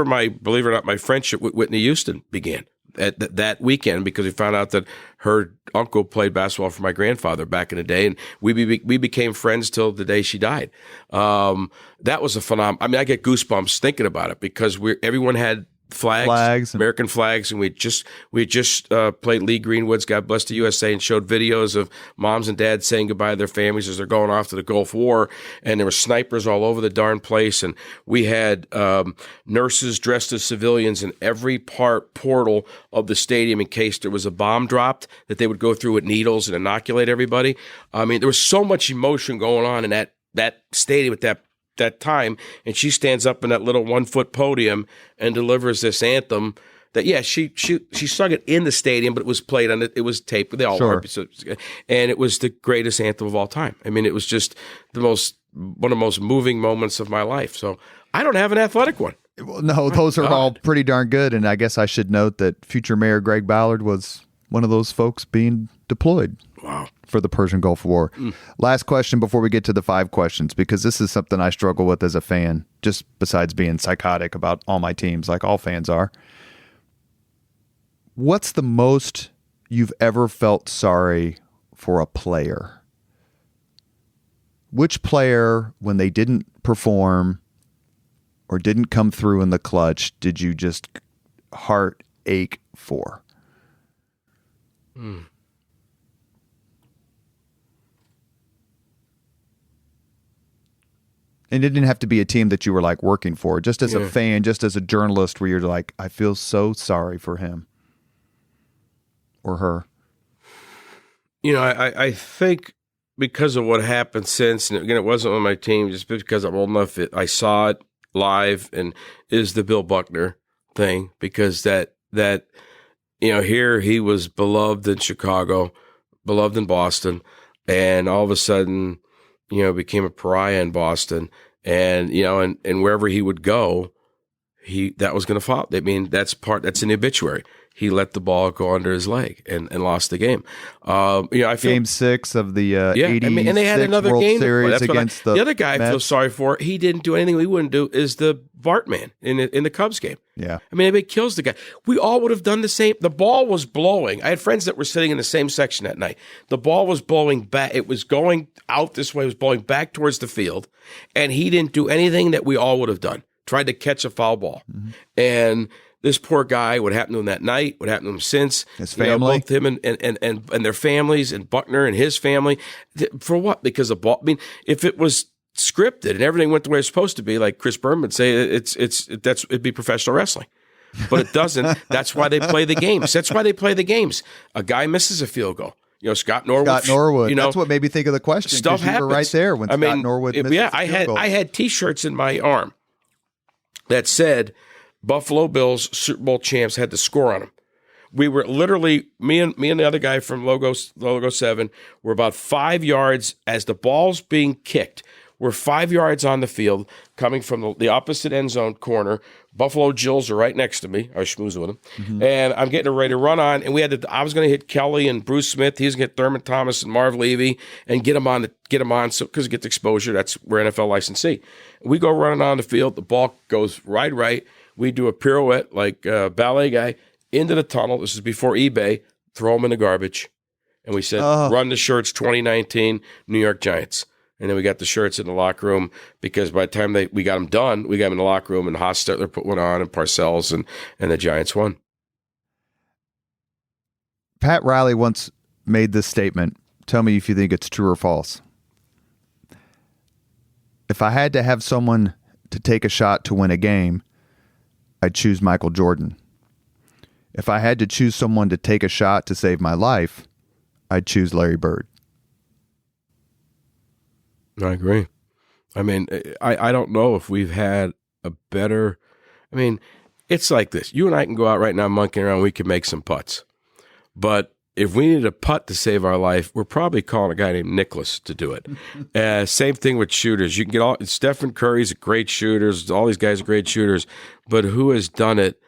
my, believe it or not, my friendship with Whitney Houston began. At that weekend, because we found out that her uncle played basketball for my grandfather back in the day, and we became friends till the day she died. That was a phenomenon. I mean, I get goosebumps thinking about it because everyone had flags, American flags, and we had just played Lee Greenwood's "God Bless the USA" and showed videos of moms and dads saying goodbye to their families as they're going off to the Gulf War, and there were snipers all over the darn place, and we had nurses dressed as civilians in every portal of the stadium in case there was a bomb dropped that they would go through with needles and inoculate everybody. I mean, there was so much emotion going on in that stadium at that time, and she stands up in that little 1-foot podium and delivers this anthem that, she sung it in the stadium, but it was played on it was taped. They all were, and it was the greatest anthem of all time. I mean, it was just one of the most moving moments of my life. So I don't have an athletic one. Well, no, those are all pretty darn good, and I guess I should note that future Mayor Greg Ballard was one of those folks being deployed. Wow. For the Persian Gulf War. Last question before we get to the 5 questions, because this is something I struggle with as a fan, just besides being psychotic about all my teams, like all fans are. What's the most you've ever felt sorry for a player? Which player, when they didn't perform or didn't come through in the clutch, did you just heart ache for? And it didn't have to be a team that you were like working for, just as a fan, just as a journalist, where you're like, I feel so sorry for him or her. You know, I think because of what happened since, and again, it wasn't on my team, just because I'm old enough, I saw it live, and is the Bill Buckner thing, because that here he was beloved in Chicago, beloved in Boston, and all of a sudden, became a pariah in Boston, and and wherever he would go, that was going to fall. I mean, that's in the obituary. He let the ball go under his leg and lost the game. I feel Game 6 of the 86 and they had another World game Series against the other guy I feel sorry for. He didn't do anything we wouldn't do. Is the Bartman in the Cubs game? Yeah, I mean, everybody kills the guy. We all would have done the same. The ball was blowing. I had friends that were sitting in the same section that night. The ball was blowing back. It was going out this way. It was blowing back towards the field, and he didn't do anything that we all would have done. Tried to catch a foul ball, and this poor guy, what happened to him that night, what happened to him since, his family, both him and their families, and Buckner and his family, for what? Because the ball. I mean, if it was scripted and everything went the way it's supposed to be, like Chris Berman would say, it'd be professional wrestling, but it doesn't. That's why they play the games. That's why they play the games. A guy misses a field goal. Scott Norwood. That's what made me think of the question. Stuff happens. You were right there when Scott Norwood missed a field goal. I had T-shirts in my arm that said Buffalo Bills Super Bowl champs had the score on them. We were literally, me and the other guy from Logo 7 were about 5 yards as the ball's being kicked. We're 5 yards on the field coming from the opposite end zone corner. Buffalo Jills are right next to me. I was schmoozing with them. And I'm getting ready to run on. And I was going to hit Kelly and Bruce Smith. He was going to get Thurman Thomas and Marv Levy and get them on so because it gets exposure. That's where NFL licensee. We go running on the field. The ball goes right. We do a pirouette like a ballet guy into the tunnel. This is before eBay. Throw them in the garbage. And we said, run the shirts 2019 New York Giants. And then we got the shirts in the locker room because by the time we got them done, we got them in the locker room, and Hostetler put one on, and Parcells, and the Giants won. Pat Riley once made this statement. Tell me if you think it's true or false. If I had to have someone to take a shot to win a game, I'd choose Michael Jordan. If I had to choose someone to take a shot to save my life, I'd choose Larry Bird. I agree. I mean, I don't know if we've had a better. I mean, it's like this. You and I can go out right now monkeying around. We can make some putts. But if we needed a putt to save our life, we're probably calling a guy named Nicholas to do it. Same thing with shooters. You can get Stephen Curry's great shooters. All these guys are great shooters. But who has done it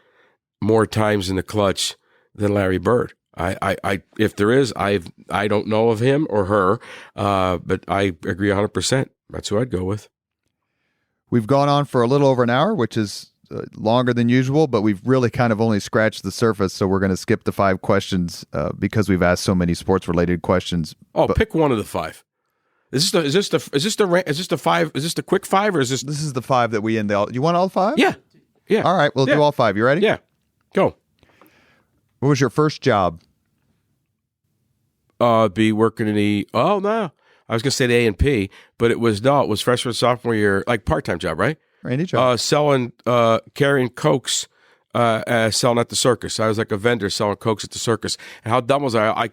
more times in the clutch than Larry Bird? If there is, I don't know of him or her, but I agree 100%. That's who I'd go with. We've gone on for a little over an hour, which is longer than usual, but we've really kind of only scratched the surface. So we're going to skip the 5 questions because we've asked so many sports-related questions. Pick one of the 5. Is this the 5? Is this the quick 5 or is this? This is the 5 that we end. You want all 5? Yeah. All right, we'll do all 5. You ready? Yeah. Go. What was your first job? Be working in the. Oh no, I was gonna say the A&P, but it was freshman sophomore year, like part-time job, right? Any job. Selling, carrying Cokes, selling at the circus. I was like a vendor selling Cokes at the circus. And how dumb was I? I'm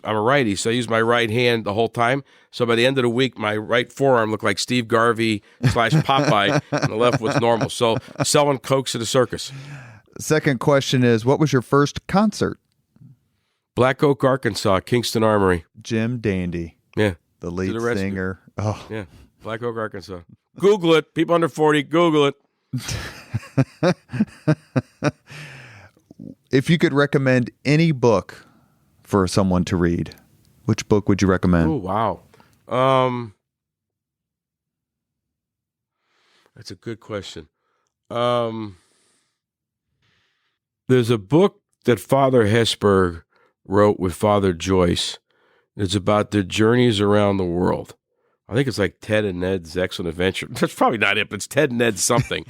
a righty, so I used my right hand the whole time. So by the end of the week, my right forearm looked like Steve Garvey / Popeye, and the left was normal. So selling Cokes at the circus. Second question is, what was your first concert? Black Oak, Arkansas, Kingston Armory. Jim Dandy. Yeah. The lead singer. Oh. Yeah. Black Oak, Arkansas. Google it. People under 40, Google it. If you could recommend any book for someone to read, which book would you recommend? Oh, wow. That's a good question. There's a book that Father Hesburgh wrote with Father Joyce. It's about their journeys around the world. I think it's like Ted and Ned's Excellent Adventure. That's probably not it, but it's Ted and Ned's something,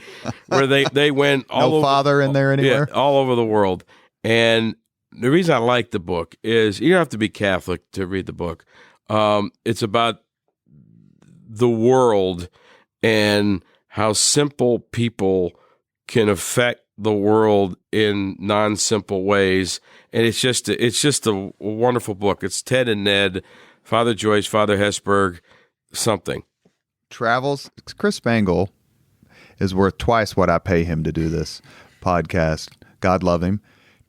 where they went all over. Father in there anywhere? Yeah, all over the world. And the reason I like the book is you don't have to be Catholic to read the book. It's about the world and how simple people can affect the world in non-simple ways, and it's just a wonderful book. It's Ted and Ned, Father Joyce, Father Hesburgh, something. Travels. Chris Spangle is worth twice what I pay him to do this podcast. God love him.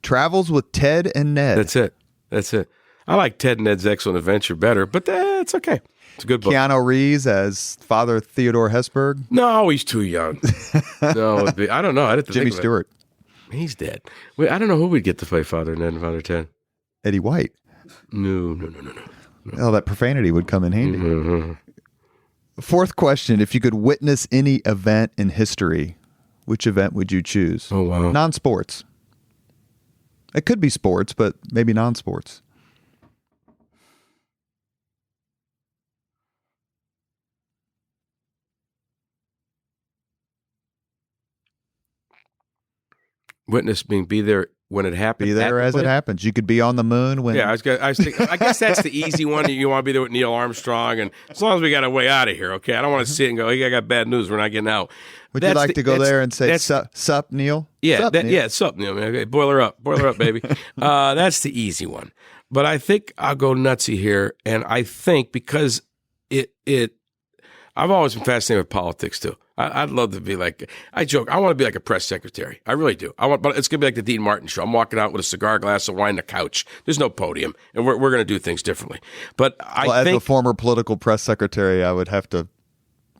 Travels with Ted and Ned. That's it. I like Ted and Ned's Excellent Adventure better, but it's okay. It's a good book. Keanu Reeves as Father Theodore Hesburgh. No, he's too young. No, I don't know. I didn't Jimmy Stewart. He's dead. Wait, I don't know who we'd get to play Father Ned and Father Ted. Eddie White. No. Oh, that profanity would come in handy. Mm-hmm. Fourth question. If you could witness any event in history, which event would you choose? Oh, wow. Non-sports. It could be sports, but maybe non-sports. Witness mean be there when it happens. Be there as it happens. You could be on the moon when. Yeah, I guess that's the easy one. You want to be there with Neil Armstrong, and as long as we got a way out of here, okay. I don't want to sit and go, hey, I got bad news. We're not getting out. Would you like to go there and say, sup, Neil? Yeah, sup, Neil. Man. Okay, boil her up, baby. That's the easy one. But I think I'll go nutsy here, and I think because I've always been fascinated with politics too. I'd love to be like, I joke, I want to be like a press secretary. I really do. But it's going to be like the Dean Martin show. I'm walking out with a cigar, glass of wine, and a couch. There's no podium, and we're going to do things differently. But as a former political press secretary, I would have to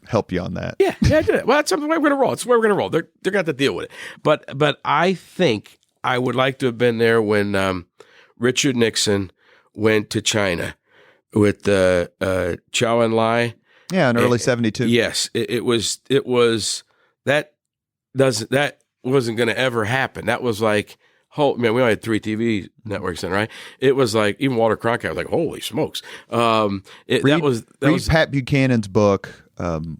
help you on that. Yeah, I did it. Well, that's the way we're going to roll. It's the way we're going to roll. They're going to have to deal with it. But I think I would like to have been there when Richard Nixon went to China with Chow Enlai. Yeah, in early 72. Yes, it was that wasn't going to ever happen. That was like, we only had 3 TV networks then, right? It was like, even Walter Cronkite was like, holy smokes. Read Pat Buchanan's book,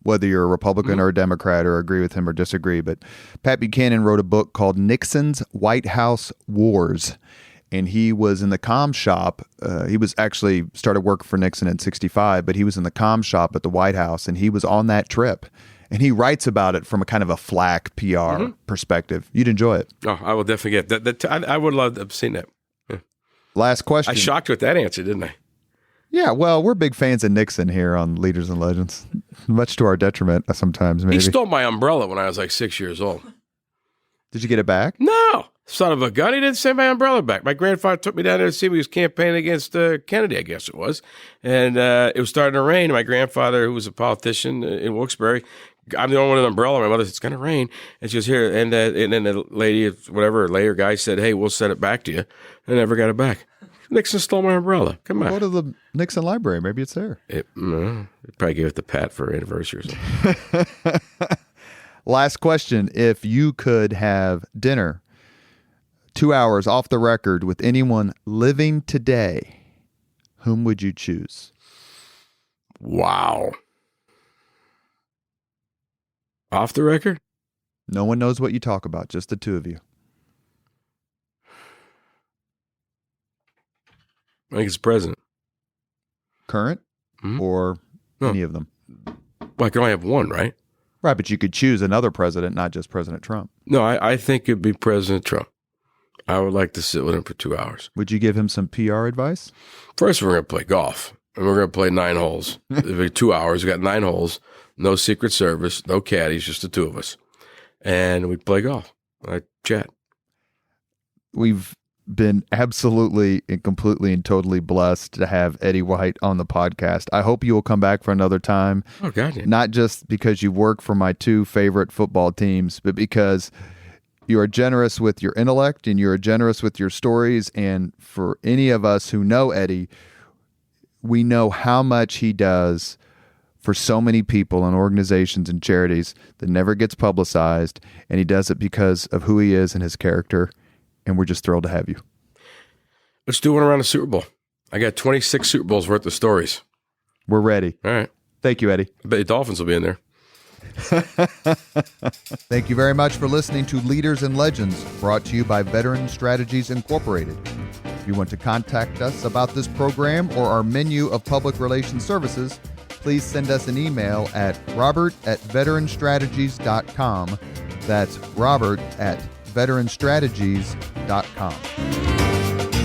whether you're a Republican or a Democrat or agree with him or disagree. But Pat Buchanan wrote a book called Nixon's White House Wars. And he was in the comm shop. He was actually started working for Nixon in 1965, but he was in the comm shop at the White House, and he was on that trip. And he writes about it from a kind of a flack PR perspective. You'd enjoy it. Oh, I will definitely get that. I would love to have seen that. Yeah. Last question. I shocked you with that answer, didn't I? Yeah, well, we're big fans of Nixon here on Leaders and Legends, much to our detriment sometimes, maybe. He stole my umbrella when I was like 6 years old. Did you get it back? No. Son of a gun, he didn't send my umbrella back. My grandfather took me down there to see me. He was campaigning against Kennedy, I guess it was. And it was starting to rain. My grandfather, who was a politician in Wilkes-Barre, I'm the only one with an umbrella. My mother said, it's going to rain. And she was here. And then the lady, whatever, later guy said, hey, we'll send it back to you. I never got it back. Nixon stole my umbrella. Come on. Go to the Nixon Library. Maybe it's there. It probably gave it to Pat for anniversary or something. Last question. If you could have dinner 2 hours off the record with anyone living today, whom would you choose? Wow. Off the record? No one knows what you talk about, just the two of you. I think it's the president. Current or any of them? Well, I can only have one, right? Right, but you could choose another president, not just President Trump. No, I think it'd be President Trump. I would like to sit with him for 2 hours. Would you give him some PR advice? First, we're going to play golf, and we're going to play 9 holes. It'll be 2 hours. We got 9 holes, no Secret Service, no caddies, just the two of us. And we play golf. I chat. We've been absolutely and completely and totally blessed to have Eddie White on the podcast. I hope you will come back for another time. Oh, God. Yeah. Not just because you work for my two favorite football teams, but because you are generous with your intellect and you're generous with your stories. And for any of us who know Eddie, we know how much he does for so many people and organizations and charities that never gets publicized. And he does it because of who he is and his character. And we're just thrilled to have you. Let's do one around the Super Bowl. I got 26 Super Bowls worth of stories. We're ready. All right. Thank you, Eddie. I bet the Dolphins will be in there. Thank you very much for listening to Leaders and Legends, brought to you by Veteran Strategies Incorporated. If you want to contact us about this program or our menu of public relations services, please send us an email at robert@veteranstrategies.com. That's robert@veteranstrategies.com.